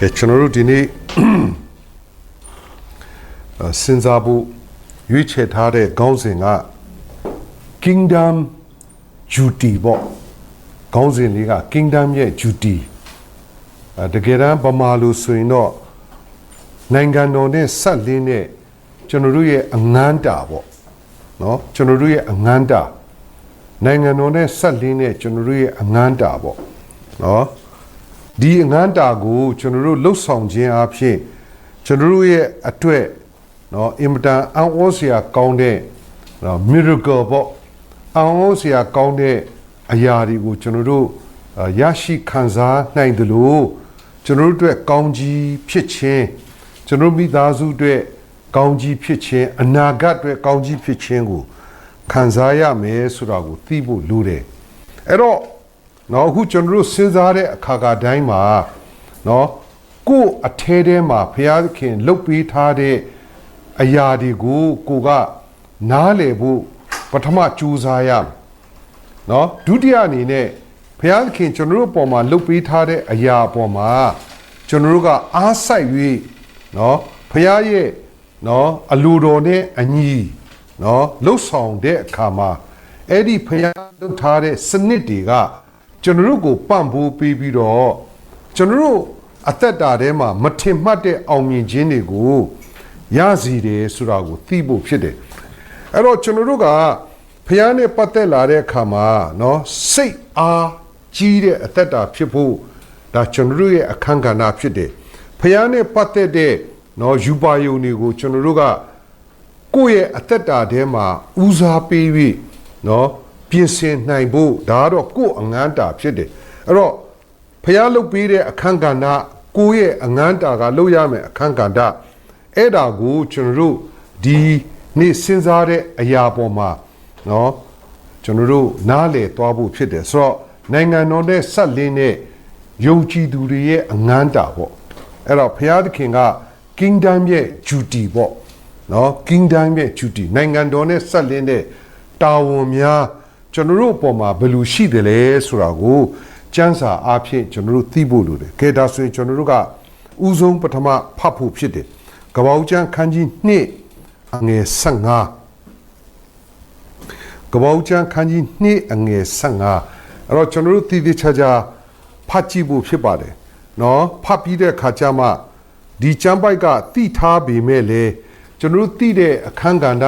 ကဲကျွန်တော်တို့ဒီနေ့စဉ်းစားဖို့ရွေးချယ်ထားတဲ့ခေါင်းစဉ်က Kingdom Duty ပေါ့ခေါင်းစဉ်လေးက Kingdom ရဲ့ Duty တကယ်တမ်းဗမာလိုဆိုရင်တော့နိုင်ငံတော်နဲ့ဆက်လင်းတဲ့ကျွန်တော်တို့ရဲ့အငန်းတာပေါ့နော်ကျွန်တော်တို့ရဲ့အငန်းတာနိုင်ငံတော်နဲ့ဆက်လင်းတဲ့ကျွန်တော်တို့ရဲ့အငန်းတာပေါ့နော်ဒီအငန်းတာကိုကျွန်တော်တို့လှုပ်ဆောင်ခြင်းအဖြစ်ကျွန်တော်တို့ရဲ့အတွက်နော်အင်မတန်အံ့ဩစရာကောင်းတဲ့နော် miracle ပေါ့အံ့ဩစရာကောင်းတဲ့အရာတွေကိုကျွန်တော်တို့ရရှိခံစားနိုင်တယ်လို့ကျွန်တော်တို့အတွက်ကောင်းကြီးဖြစ်ခြင်းကျွန်တော်မိသားစုအတွက်ကောင်းကြီးဖြစ်ခြင်းအနာဂတ်အတွက်ကောင်းကြီးဖြစ်ခြင်းကိုခံစားရမယ်ဆိုတာကိုသိဖို့လိုတယ်အဲ့တော့နော်အခုကျွန်တော်တို့စဉ်းစားတဲ့အခါတိုင်းမှာနော်ကိုယ်အထဲထဲမှာဘုရားသခင်လှုပ်ပေးထားတဲ့အရာတွေကိုကိုကနားလည်ဖို့ပထမကြိုးစားရမယ်နော်ဒုတိယအနေနဲ့ဘုရားသခင်ကျွန်တော်တို့အပေါ်မှာလှုပ်ပေးထားတဲ့အရာအပေါ်မှာကျွန်တော်တို့ကအားစိုက်၍နော်ဘုရားရဲ့နော်အလိုတော်နဲ့အညီနော်လှုပ်ဆောင်တဲ့အခါမှာအဲ့ဒီဘုရားလှုပ်ထားတဲ့စနစ်တွေကကျွန်တော်တို့ကိုပံ့ပိုးပေးပြီးတော့ကျွန်တော်တို့အသက်တာထဲမှာမထင်မှတ်တဲ့အောင်မြင်ခြင်းတွေကိုရစီတယ်ဆိုတာကိုသိဖို့ဖြစ်တယ်အဲ့တော့ကျွန်တော်တို့ကဘုရားနဲ့ပတ်သက်လာတဲ့အခါမှာနော်စိတ်အားကြီးတဲ့အသက်တာဖြစ်ဖို့ဒါကျွန်တော်တို့ရဲ့အခန်းကဏ္ဍဖြစ်တယ်ဘုရားနဲ့ပတ်သက်တဲ့နော်ယူပါယုံတွေကိုကျွန်တော်တို့ကကိုယ့်ရဲ့အသက်တာထဲမှာဦးစားပေးပြီးနော်ပြင်ဆင်နိုင်ဖို့ဒါကတော့ကိုယ့်အငန်းတာဖြစ်တယ်အဲ့တော့ဘုရားလုပ်ပေးတဲ့အခန်းကဏ္ဍကိုယ့်ရဲ့အငန်းတာကလုပ်ရမယ်အခန်းကဏ္ဍအဲ့ဒါကိုကျွန်တော်တို့ဒီနေ့စဉ်းစားတဲ့အရာပေါ်မှာနော်ကျွန်တော်တို့နားလည်သွားဖို့ဖြစ်တယ်ဆိုတော့နိုင်ငံတော်နဲ့ဆက်လင်းတဲ့ယုံကြည်သူတွေရဲ့အငန်းတာပေါ့အဲ့တော့ဘုရားသခင်က Kingdom ရဲ့ duty ပေါ့နော် Kingdom ရဲ့ duty နိုင်ငံတော်နဲ့ဆက်လင်းတဲ့တာဝန်များကျွန်တော်တို့အပေါ်မှာဘယ်လိုရှိတယ်လဲဆိုတာကိုစံစာအားဖြင့်ကျွန်တော်တို့သိဖို့လိုတယ်ကဲဒါဆိုရင်ကျွန်တော်တို့ကဥဆုံးပထမဖတ်ဖို့ဖြစ်တယ်ကပ္ပဦးကျမ်းခန်းကြီး2အငယ်15ကပ္ပဦးကျမ်းခန်းကြီး2အငယ်15အဲ့တော့ကျွန်တော်တို့တည်တည်ချာချာဖတ်ကြည့်ဖို့ဖြစ်ပါတယ်နော်ဖတ်ပြီးတဲ့အခါကျမှဒီကျမ်းပိုက်ကတိထားပေမဲ့လေကျွန်တော်တို့သိတဲ့အခန်းကဏ္ဍ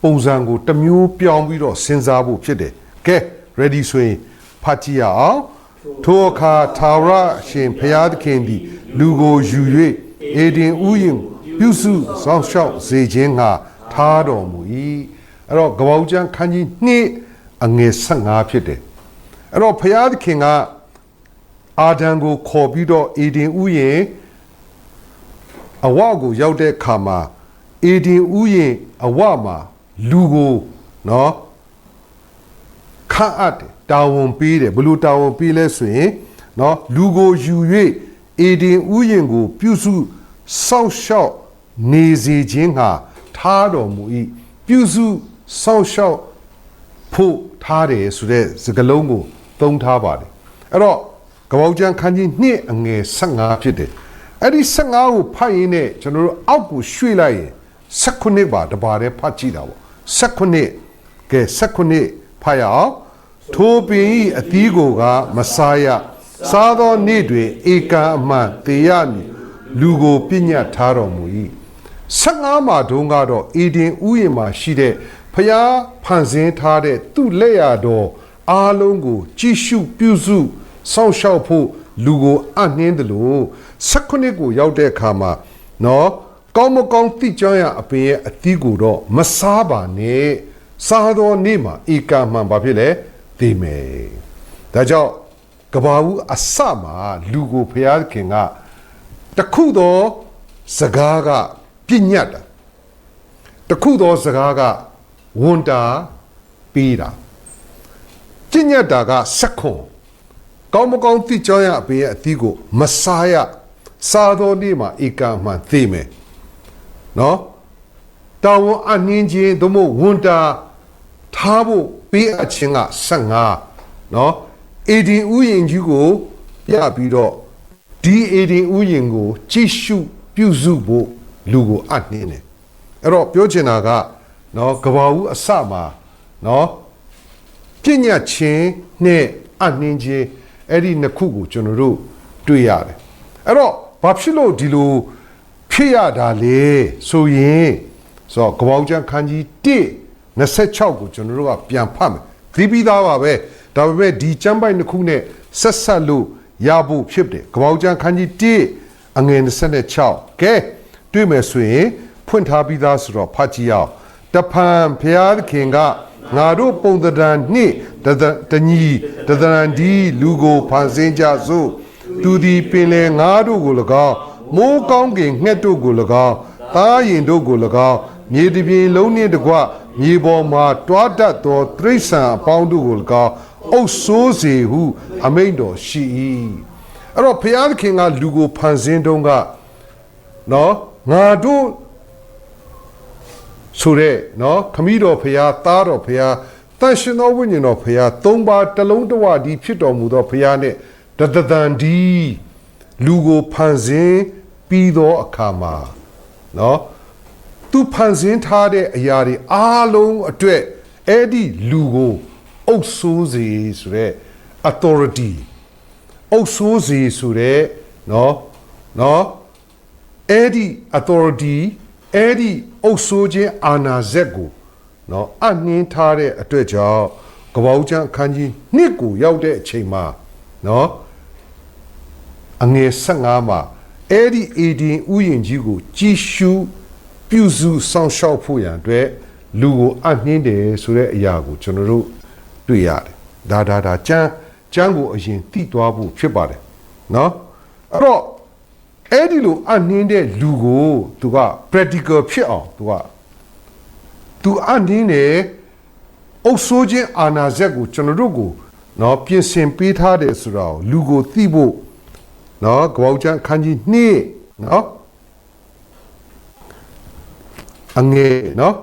ပုံစံကိုတစ်မျိုးပြောင်းပြီးတော့စဉ်းစားဖို့ဖြစ်တယ်ကဲ ready ဆိုရင်ဖတ်ကြည့်ရအောင်ထိုအခါထာဝရရှင်ဘုရားသခင်သည်လူကိုယူ၍အေဒင်ဥယျာဉ်ပြုစုစောင့်ရှောက်စေခြင်းငှာထားတော်မူ၏အဲ့တော့ကပ္ပဦးကျမ်းခန်းကြီး2အငယ်15ဖြစ်တယ်အဲ့တော့ဘုရားသခင်ကအာဒံကိုခေါ်ပြီးတော့အေဒင်ဥယျာဉ်အဝကိုရောက်တဲ့အခါမှာအေဒင်ဥယျာဉ်အဝမှာလူကိုနော်ခန့်အပ်တယ်တာဝန်ပေးတယ်ဘယ်လိုတာဝန်ပေးလဲဆိုရင်နော်လူကိုယူ၍အေဒင်ဥယျာဉ်ကိုပြုစုစောင့်ရှောက်နေစေခြင်းဟာထားတော်မူ၏ပြုစုစောင့်ရှောက်ဖို့ထားတယ်ဆိုတဲ့စကားလုံးကိုသုံးထားပါတယ်အဲ့တော့ကပ္ပဦးကျမ်းခန်းကြီး2အငယ်15ဖြစ်တယ်အဲ့ဒီ15ကိုဖတ်ရင်းနဲ့ကျွန်တော်တို့အောက်ကိုရွှေ့လိုက်ရင်19ပါတပါးတည်းဖတ်ကြည့်တာပေါ့19ကဲ19ဖတ်ရအောင်ထိုပင်ဤအသီးကိုကမစားရစားသောနေ့တွင်ဧကံအမှန်တေရမည်လူကိုပြညတ်ထားတော်မူ၏15မှာတုန်းကတော့အေဒင်ဥယျာဉ်မှာရှိတဲ့ဖျားဖန်ဆင်းထားတဲ့သူ့လက်ရတော်အားလုံးကိုကြည့်ရှုပြုစုစောင့်ရှောက်ဖို့လူကိုအနှင်းတယ်လို့19ကိုရောက်တဲ့အခါမှာနော်ကောင်းမကောင်းသိကြောင်းရအပင်ရဲ့အသီးကိုတော့မစားပါနဲ့စားသောနေ့မှာဧကမှန်ဘာဖြစ်လဲသိမယ်ဒါကြောင့်ကဘာဦးအစမှာလူကိုဘုရားခင်ကတခုသောစကားကပြညတ်တာတခုသောစကားကဝန်တာပေးတာပြညတ်တာက16ကောင်းမကောင်းသိကြောင်းရအပင်ရဲ့အသီးကိုမစားရစားသောနေ့မှာဧကမှန်သိမယ်နော်တာဝန်အနှင်းခြင်းသို့မဟုတ်ဝန်တာထားဖို့ပေးအပ်ခြင်းက15နော်အေဒင်ဥယျာဉ်ကြီးကိုပြပြီးတော့ဒ ဒီအေဒင်ဥယျာဉ်ကိုကြည့်ရှုပြုစုဖို့လူကိုအနှင်းတယ်အဲ့တော့ပြောချင်တာကနော်ကဘာဦးအစမှာနော်ပညာချင်းနဲ့အနှင်းချင်းအဲ့ဒီနှစ်ခုကိုကျွန်တော်တို့တွေ့ရတယ်အဲ့တော့ဘာဖြစ်လို့ဒီလိုဖြစ်ရတာလဲဆိုရင်ဆိုတော့ကဘာဦးကျမ်းခန်းကြီး1:26ကိုကျွန်တော်တို့ကပြန်ဖတ်မယ်သိပြီးသားပါပဲဒါပေမဲ့ဒီကျမ်းပိုက်နှစ်ခုနဲ့ဆက်ဆက်လို့ရဖို့ဖြစ်တယ်ကဘာဦးကျမ်းခန်းကြီး1:26ကဲတွေ့မယ်ဆိုရင်ဖွင့်ထားပြီးသားဆိုတော့ဖတ်ကြည့်အောင်တဖန်ဘုရားသခင်ကငါတို့ပုံသဏ္ဍာန်နှင့်တညီတသဏ္ဍာန်ဒီလူကိုဖန်ဆင်းကြစို့သူသည်ပင်လေငါတို့ကို၎င်းမိုးကောင်းကင်ငှက်တို့ကို၎င်းသားရင်တို့ကို၎င်းမြေတပြင်လုံးနှင့်တကွမြေပေါ်မှာတွားတတ်သောတိရစ္ဆာန်အပေါင်းတို့ကို၎င်းအုပ်ဆိုးစေဟုအမိန့်တော်ရှိ၏အဲ့တော့ဘုရားသခင်ကလူကိုဖန်ဆင်းတုန်းကနော်ငါတို့ဆိုတဲ့နော်ခမည်းတော်ဖရာသားတော်ဖရာတန်ရှင်သောဝိညာဉ်တော်ဖရာသုံးပါးတလုံးတဝဒီဖြစ်တော်မူသောဖရာနဲ့တသံဒီလူကိုဖန်ဆင်းပြီးသောအခါမှာနော်သူဖန်ဆင်းထားတဲ့အရာတွေအားလုံးအတွက်အဲ့ဒီလူကိုအုပ်ဆိုးစေဆိုတဲ့ authority အုပ်ဆိုးစေဆိုတဲ့နော်အဲ့ဒီ authority အဲ့ဒီအုပ်ဆိုးခြင်းအာဏာစက်ကိုနော်အနှင်းထားတဲ့အတွက်ကြောင့်ကပောက်ကျမ်းအခန်းကြီး1ကိုရောက်တဲ့အချိန်မှာနော်အငယ်15မှာအဲ့ဒီအေဒင်ဥယျာဉ်ကြီးကိုကြည်ရှုပြုစုဆောင်ရှောက်ဖို့ရန်အတွက်လူကိုအနှင်းတယ်ဆိုတဲ့အရာကိုကျွန်တော်တို့တွေ့ရတယ်ဒါကျမ်းကိုအရင်သိသွားဖို့ဖြစ်ပါတယ်နော်အဲ့တော့အဲ့ဒီလိုအနှင်းတဲ့လူကိုသူက practical ဖြစ်အောင်သူအနှင်းတယ်အုပ်ဆိုးခြင်းအာဏာစက်ကိုကျွန်တော်တို့ကိုနော်ပြင်ဆင်ပေးထားတယ်ဆိုတော့လူကိုသိဖို့နော်ကပောက်ကျမ်းခန်းကြီး2နော်အငယ်နော်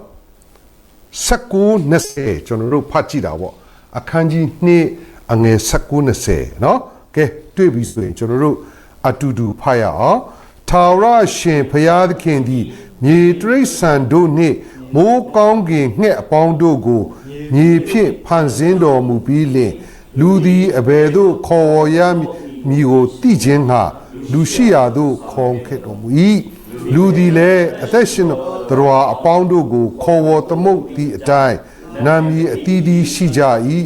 19-20ကျွန်တော်တို့ဖတ်ကြည့်တာပေါ့အခန်းကြီး2အငယ်19-20နော်ကဲတွေ့ပြီဆိုရင်ကျွန်တော်တို့အတူတူဖတ်ရအောင်ထာဝရရှင်ဘုရားသခင်သည်မြေတရိษံတို့နှင့်မိုးကောင်းကင်ငှက်အပေါင်းတို့ကိုမြေဖြင့်ဖန်ဆင်းတော်မူပြီးလျှင်လူသည်အဘယ်သို့ခေါ်ဝေါ်ရမည်ကိုသိခြင်းငှာလူရှိရာသို့ခေါ်ခဲ့တော်မူ၏လူသည်လည်းအသက်ရှင်တော်အပေါင်းတို့ကိုခေါ်ဝေါ်သမုတ်သည့်အတိုင်းနာမည်အသီးသီးရှိကြ၏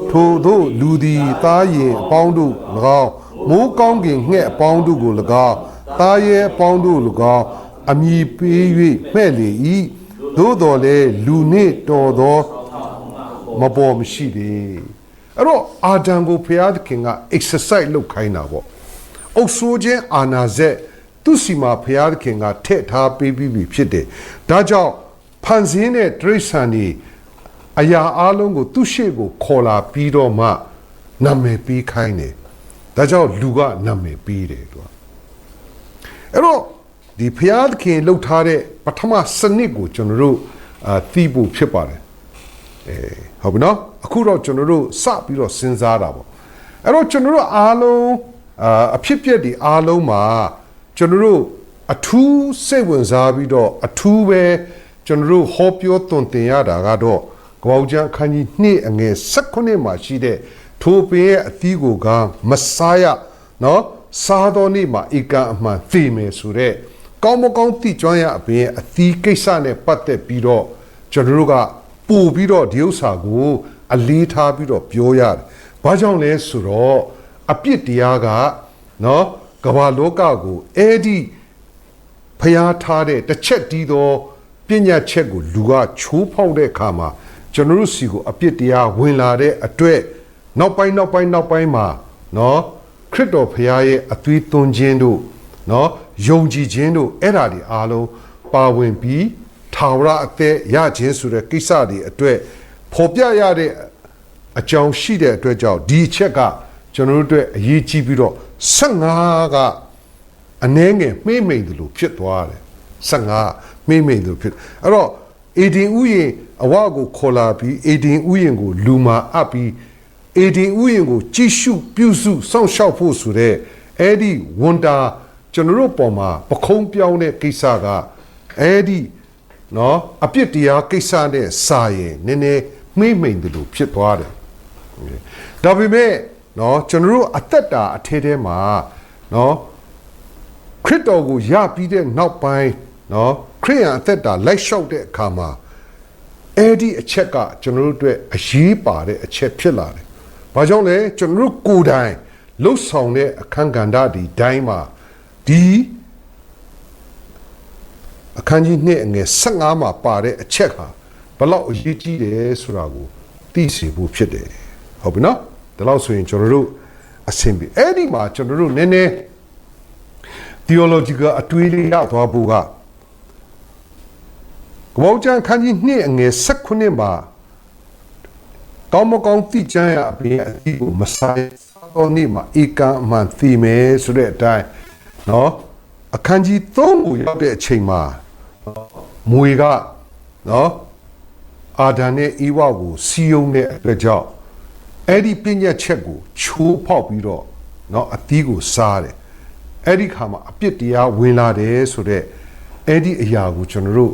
ထိုတို့လူသည်သားရင်အပေါင်းတို့၎င်းမိုးကောင်းကင်ငှက်အပေါင်းတို့ကို၎င်းသားရဲအပေါင်းတို့၎င်းအမည်ပေး၍မှဲ့လေ၏သို့တော်လည်းလူနှင့်တော်သောမပေါ်မရှိသေးအဲ့တော့အာဒံကိုဘုရားသခင်က exercise လုပ်ခိုင်းတာပေါ့အုပ်ဆိုးခြင်းအာဏာစက်သူစီမှာဘုရားသခင်ကထည့်ထားပေးပြီးဖြစ်တယ်ဒါကြောင့်ဖန်ဆင်းတဲ့တိရစ္ဆာန်တွေအရာအလုံးကိုသူ့ရှေ့ကိုခေါ်လာပြီးတော့မှနာမည်ပေးခိုင်းတယ်ဒါကြောင့်လူကနာမည်ပေးတယ်သူကအဲ့တော့ဒီဘုရားသခင်လှုပ်ထားတဲ့ပထမစနစ်ကိုကျွန်တော်တို့သိဖို့ဖြစ်ပါတယ်ဟုတ်ပြီနော်အခုတော့ကျွန်တော်တို့စပြီးတော့စဉ်းစားတာပေါ့အဲ့တော့ကျွန်တော်တို့အားလုံးအဖြစ်ပြက်ဒီအားလုံးမှာကျွန်တော်တို့အထူးစိတ်ဝင်စားပြီးတော့အထူးပဲကျွန်တော်တို့ဟောပြောသွန်သင်ရတာကတော့ကပောက်ကျမ်းအခန်းကြီး2အငယ်19မှာရှိတဲ့ထိုပင်ရဲ့အသီးကိုကမစားရနော်စားတော်နေ့မှာဧကန်အမှန်သိမယ်ဆိုတဲ့ကောင်းမကောင်းသိကျွမ်းရအပင်ရဲ့အသီးကိစ္စနဲ့ပတ်သက်ပြီးတော့ကျွန်တော်တို့ကပို့ပြီးတော့ဒီဥစ္စာကိုအလေးထားပြီးတော့ပြောရတယ်။ဘာကြောင့်လဲဆိုတော့အပြစ်တရားကနော်ကမ္ဘာလောကကိုအဲ့ဒီဖျားထားတဲ့တစ်ချက်တည်းသောပညာချက်ကိုလူကချိုးဖောက်တဲ့အခါမှာကျွန်တော်တို့စီကိုအပြစ်တရားဝင်လာတဲ့အတွက်နောက်ပိုင်းမှာနော်ခရစ်တော်ဖျားရဲ့အသွေးသွန်းခြင်းတို့နော်ယုံကြည်ခြင်းတို့အဲ့ဓာတွေအားလုံးပါဝင်ပြီးထာဝရအသက်ရခြင်းဆိုတဲ့ကိစ္စတွေအတွက်ဖော်ပြရတဲ့အကြောင်းရှိတဲ့အတွက်ကြောင့်ဒီအချက်ကကျွန်တော်တို့အတွက်အရေးကြီးပြီးတော့15ကအနည်းငယ်မှိမ့်မိန်တယ်လို့ဖြစ်သွားတယ်15မှိမ့်မိန်တယ်လို့ဖြစ်အဲ့တော့အေဒင်ဥယျာဉ်အဝကိုခေါ်လာပြီးအေဒင်ဥယျာဉ်ကိုလူမာအပ်ပြီးအေဒင်ဥယျာဉ်ကိုကြည့်ရှုပြုစုစောင့်ရှောက်ဖို့ဆိုတဲ့ Eddie Wunda General Poma Pocom Pione Kisaga Eddie no Apitia Kisane Saye Nene me main the loop shit water. Dabime no General Ateta Atedema no Crito ya pide not by no Korean Ateta like shout that kama Eddie a checker General a sheep a check pillar. Bajole General Kudai Low sound a Kanganda di Daima di a kanji ne and a sangama pare a checker below Yiji de Suragu Tisi Bupide. Hope not the louse in General Assembly Eddie Ma General Nene Theological Atwili out of Buga Gwojan kanji ne and a Sakunima Tomokong Tijaya be a Messiah. Nima ika man theme so that time no a kanji thongရောက်တဲ့ချိန်မှာမွေကနော်အာဒန်နဲ့ဤဝကိုစီယုံတဲ့အတွက်ကြောင့်အဲ့ဒီပညာချက်ကိုချိုးဖောက်ပြီးတော့နော်အသီးကိုစားတယ်အဲ့ဒီခါမှာအပြစ်တရားဝင်လာတယ်ဆိုတော့အဲ့ဒီအရာကိုကျွန်တော်တို့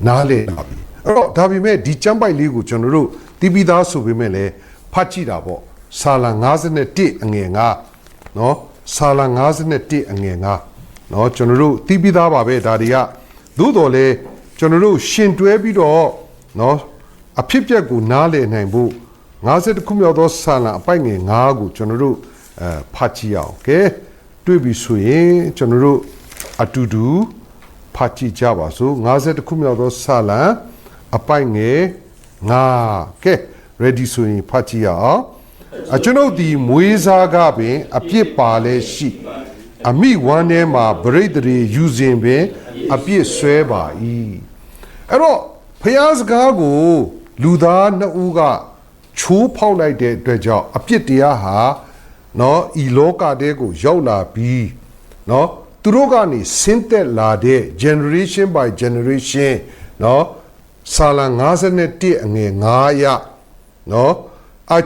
နားလည်လာပြီအဲ့တော့ဒါပေမဲ့ဒီကျမ်းပိုက်လေးကိုကျွန်တော်တို့တီးပြီးသားဆိုပေမဲ့လည်းဖတ်ကြည့်တာပေါ့Sala 51အငယ်9နော် Sala 51အငယ်9နော်ကျွန်တော်တို့တီးပြီးသားပါပဲဒါတွေကသို့တော်လဲကျွန်တော်တို့ရှင်တွဲပြီးတော့နော်အဖြစ်ပြက်ကိုနားလည်နိုင်ဖို့50ခုမြောက်သောဆာလံအပိုက်ငယ်9ကိုကျွန်တော်တို့ဖတ်ကြည့်အောင်ကဲတွေ့ပြီဆိုရင်ကျွန်တော်တို့အတူတူဖတ်ကြည့်ကြပါစို့50ခုမြောက်သောဆာလံအပိုက်ငယ်9ကဲ ready ဆိုရင်ဖတ်ကြည့်ရအောင်ကျွန်ုပ်ဒီမွေးစားကပင်အပြစ်ပါလဲရှိအမိဝမ်းထဲမှာဗရိတ်တရေယူစဉ်ပင်အပြစ်ဆွဲပါ၏အဲ့တော့ဖျားစကားကိုလူသားနှစ်ဦးကချိုးဖောက်လိုက်တဲ့အတွက်ကြောင့်အပြစ်တရားဟာနော်ဤလောကတဲကိုရောက်လာပြီးနော်သူတို့ကနေဆင်းသက်လာတဲ့ generation by generation နော်စာလံ51အငယ်9ရနော်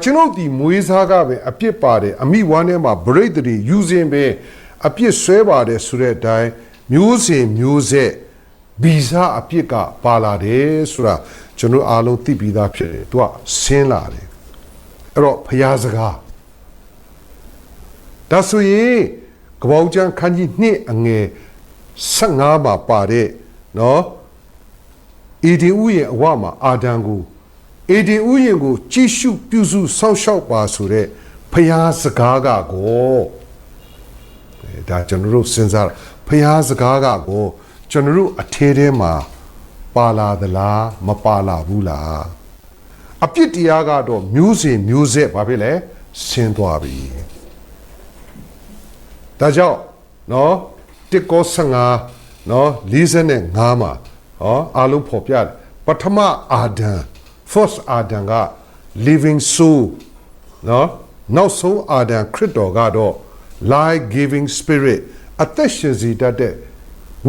ကျွန်ုပ်ဒီမွေးစားကပဲအပြစ်ပါတယ်အမိဝမ်းထဲမှာဗရိတ်တွေယူစဉ်ပဲအပြစ်ဆွဲပါတယ်ဆိုတဲ့အတိုင်းမျိုးစဉ်မျိုးဆက်ဗီဇအပြစ်ကပါလာတယ်ဆိုတာကျွန်တော်အားလုံးသိပြီးသားဖြစ်တယ်သူကဆင်းလာတယ်အဲ့တော့ဖျားစကားဒါဆိုရင်ကပောက်ကျန်ခန်းကြီး2အငယ်15မှာပါတဲ့နော်အေဒီဥရဲ့အဝမှာအာဒံကိုအေဒီဥယျင်ကိုကြည့်ရှုပြုစုစောင့်ရှောက်ပါဆိုတဲ့ဖျားစကားကကိုဒါကျွန်တော်တို့စဉ်းစားဖျားစကားကကိုကျွန်တော်တို့အထဲထဲမှာပါလာသလားမပါလာဘူးလားအပြစ်တရားကတော့မျိုးစဉ်မျိုးဆက်ဘာဖြစ်လဲဆင်းသွားပြီဒါကြောင့်နော်တစ်ကော15နော်45မှာဟောအားလုံးဖော်ပြတယ်ပထမအာဒံFirst Adam က living soul နော်နောက်ဆုံး Adam ခရစ်တော်ကတော့ life giving spirit အသက်ရှင်စေတတ်တဲ့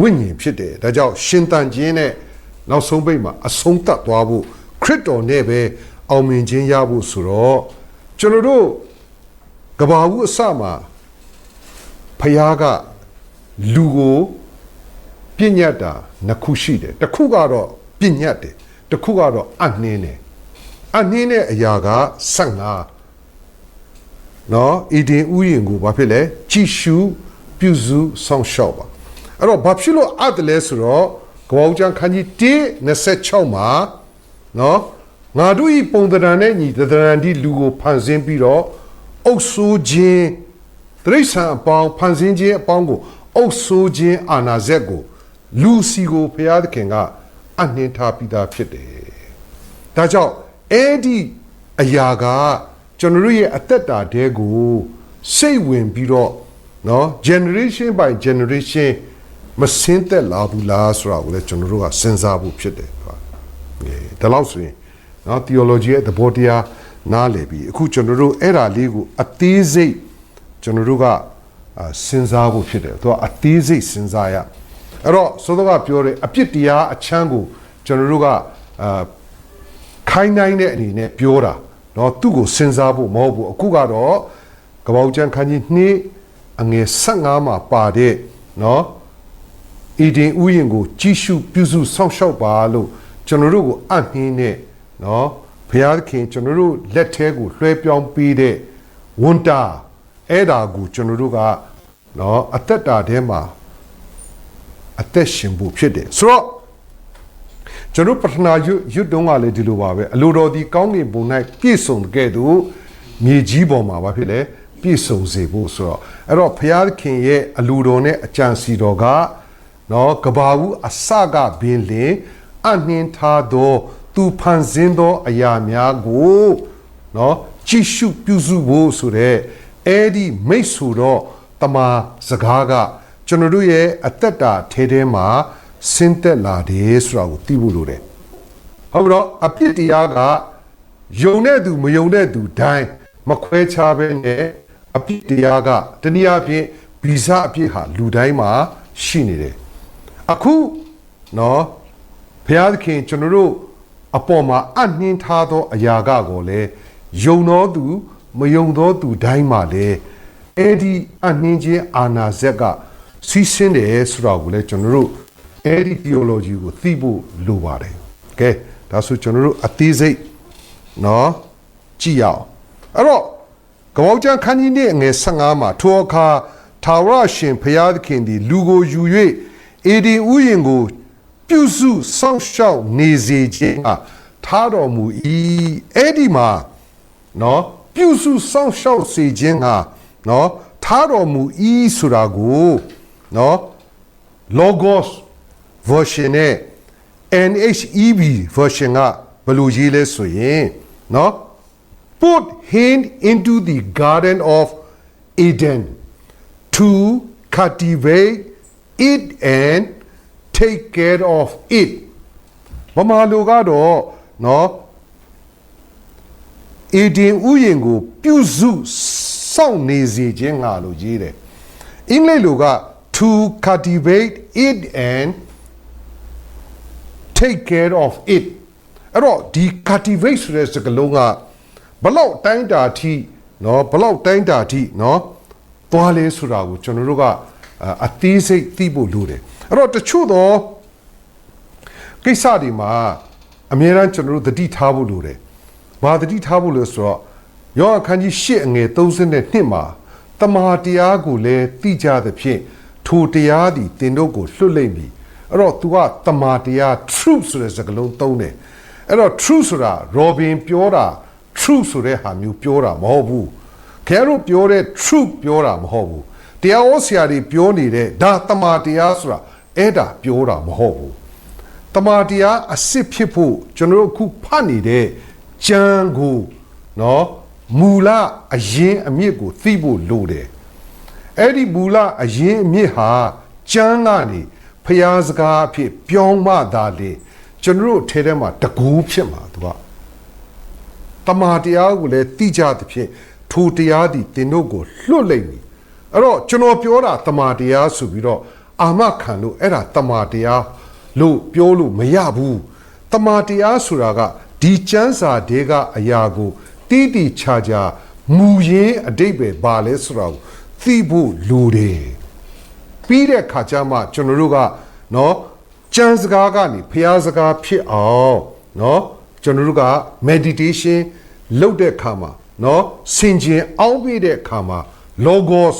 ဝိညာဉ်ဖြစ်တယ်ဒါကြောင့်ရှင်သန်ခြင်းနဲ့နောက်ဆုံးပိတ်မှာအဆုံးသတ်သွားဖို့ခရစ်တော်နဲ့ပဲအောင်မြင်ခြင်းရဖို့ဆိုတော့ကျွန်တော်တို့ကဘာဦးအစမှာဖယားကလူကိုပြညတ်တာနှစ်ခုရှိတယ်တစ်ခုကတော့ပြညတ်တယ်တစ်ခုကတော့အနှင်းတယ်အနှင်းတဲ့အရာက15နော်အေဒင်ဥယျာဉ်ကိုဘာဖြစ်လဲကြည်ရှုပြုစုဆောင်ရှောက်ပါအဲ့တော့ဘာဖြစ်လို့အပ်တယ်လဲဆိုတော့ကပောက်ကျန်ခန်းကြီး1:26မှာနော်ငါတို့ဤပုံသဏ္ဍာန်နဲ့ညီသဏ္ဍာန်ဒီလူကိုဖန်ဆင်းပြီးတော့အုပ်ဆိုးခြင်းတိရစ္ဆာန်အပေါင်းဖန်ဆင်းခြင်းအပေါင်းကိုအုပ်ဆိုးခြင်းအာဏာစက်ကိုလူစီကိုဘုရားသခင်ကအနှင်းထားပြီးသားဖြစ်တယ်။ဒါကြောင့်အဲ့ဒီအရာကကျွန်တော်ရဲ့အသက်တာတဲကိုစိတ်ဝင်ပြီးတော့နော် generation by generation မစင်းသက်လာဘူးလားဆိုတာကိုလည်းကျွန်တော်တို့ကစဉ်းစားဖို့ဖြစ်တယ်။ဒါလောက်ဆိုရင်နော် theology ရဲ့သဘောတရားနားလည်ပြီးအခုကျွန်တော်တို့အဲ့ဒါလေးကိုအသေးစိတ်ကျွန်တော်တို့ကစဉ်းစားဖို့ဖြစ်တယ်။သူကအသေးစိတ်စဉ်းစားရအဲ့တော့သောတော်ကပြောတယ်အပြစ်တရားအချမ်းကိုကျွန်တော်တို့ကခိုင်းနိုင်တဲ့အနေနဲ့ပြောတာเนาะသူ့ကိုစဉ်းစားဖို့မဟုတ်ဘူးအခုကတော့ကပောက်ကျန်ခန်းကြီး2 အငယ်15မှာပါတဲ့နော်ဤတင်ဥယျာဉ်ကိုကြည့်ရှုပြုစုစောင့်ရှောက်ပါလို့ကျွန်တော်တို့ကိုအနှင်းနဲ့နော်ဘုရားသခင်ကျွန်တော်တို့လက်ထဲကိုလွှဲပြောင်းပေးတဲ့ဝန်တာအဲ့ဒါကိုကျွန်တော်တို့ကနော်အသက်တာထဲမှာအသက်ရှင်ဖို့ဖြစ်တယ်ဆိုတော့ကျွန်တော်ပထနာရွတ်တုံးကလည်းဒီလိုပါပဲအလိုတော်ဒီကောင်းကင်ဘုံ၌ပြည့်စုံတဲ့သို့မြေကြီးပေါ်မှာပါဖြစ်လေပြည့်စုံစေဖို့ဆိုတော့အဲ့တော့ဘုရားသခင်ရဲ့အလိုတော်နဲ့အကြံစီတော်ကနော်ကဘာဦးအစကပင်လင်အနှင်းထားသောသူဖန်ဆင်းသောအရာများကိုနော်ကြည့်ရှုပြုစုဖို့ဆိုတဲ့အဲ့ဒီမိတ်ဆိုတော့တမန်စကားကကျွန်တော်တို့ရဲ့အသက်တာထဲမှာဆင်းသက်လာတယ်ဆိုတာကိုသိဖို့လိုတယ်ဟုတ်ပြီတော့အပြစ်တရားကယုံတဲ့သူမယုံတဲ့သူတိုင်းမခွဲခြားဘဲနဲ့အပြစ်တရားကတနည်းအားဖြင့်ဗီဇအပြစ်ဟာလူတိုင်းမှာရှိနေတယ်အခုနော်ဘုရားသခင်ကျွန်တော်တို့အပေါ်မှာအနှင်းထားသောအရာကကိုလည်းယုံသောသူမယုံသောသူတိုင်းမှာလည်းအဲ့ဒီအနှင်းခြင်းအာနာဇက်ကစီးဆင်းတယ်ဆိုတာကိုလည်းကျွန်တော်တို့အဲ့ဒီ theology ကိုသိဖို့လိုပါတယ်ကဲဒါဆိုကျွန်တော်တို့အသေးစိတ်နော်ကြည့်ရအောင်အဲ့တော့ကမောကျန်ခန်းကြီးနဲ့ငယ်15မှာထိုအခါထာဝရရှင်ဘုရားသခင်သည်လူကိုယူ၍အေဒီဥယျင်ကိုပြုစုစောင့်ရှောက်နေစေခြင်းကထားတော်မူ၏အဲ့ဒီမှာနော်ပြုစုစောင့်ရှောက်စေခြင်းကနော်ထားတော်မူ၏ဆိုတာကိုနော် logos version နဲ့ NHEV version ကဘယ်လိုရေးလဲဆိုရင်နော် put him into the garden of Eden to cultivate it and take care of it ဘာမှလိုကတော့နော် Eden ဥယျာဉ်ကိုပြုစုစောင့်နေစေခြင်းငါလို့ရေးတယ်အင်္ဂလိပ်လိုက to cultivate it and take care of it အဲ့တော့ဒီ cultivate ဆိုတဲ့စကားလုံးကဘလောက်တိုင်းတာထိနော်ဘလောက်တိုင်းတာထိနော်သွားလဲဆိုတာကိုကျွန်တော်တို့ကအသေးစိတ်သိဖို့လိုတယ်အဲ့တော့တချို့သောကိစ္စတွေမှာအများအားကျွန်တော်တို့သတိထားဖို့လိုတယ်ဘာသတိထားဖို့လဲဆိုတော့ယောဟန်ခန်းကြီး8အငယ်32မှာတမန်တရားကိုလည်းသိကြသဖြင့်ထိုတရားသည်သင်တို့ကိုလွတ်လိမ့်မည်အဲ့တော့ तू ကတမန်တရား truth ဆိုတဲ့စကားလုံးသုံးတယ်အဲ့တော့ truth ဆိုတာ Robin ပြောတာ truth ဆိုတဲ့ဟာမျိုးပြောတာမဟုတ်ဘူးခင်ဗျားတို့ပြောတဲ့ truth ပြောတာမဟုတ်ဘူးတရားဟောဆရာတွေပြောနေတဲ့ဒါတမန်တရားဆိုတာအဲ့ဒါပြောတာမဟုတ်ဘူးတမန်တရားအစစ်ဖြစ်ဖို့ကျွန်တော်တို့အခုဖတ်နေတဲ့ကျမ်းကိုနော်မူလအရင်အမြစ်ကိုသိဖို့လိုတယ်အဲ့ဒီမူလအရင်အမြစ်ဟာကျမ်းကနေဖျားစကားအဖြစ်ပြောင်းမှသာလေကျွန်တော်တို့ထဲထဲမှာတကူဖြစ်မှာသူကတမန်တရားကိုလည်းသိကြသဖြင့်ထိုတရားသည်သင်တို့ကိုလွတ်လိမ့်မည်အဲ့တော့ကျွန်တော်ပြောတာတမန်တရားဆိုပြီးတော့အာမခံလို့အဲ့ဒါတမန်တရားလို့ပြောလို့မရဘူးတမန်တရားဆိုတာကဒီကျမ်းစာတွေကအရာကိုတိတိကျကျမူရင်းအတိတ်ပဲပါလဲဆိုတာကိုသိဖို့လိုတယ်ပြီးတဲ့ခါကျမှကျွန်တော်တို့ကနော်ကျမ်းစကားကနေဖျားစကားဖြစ်အောင်နော်ကျွန်တော်တို့က meditation လုပ်တဲ့ခါမှာနော်ဆင်ခြင်အောင်ပြီးတဲ့ခါမှာ logos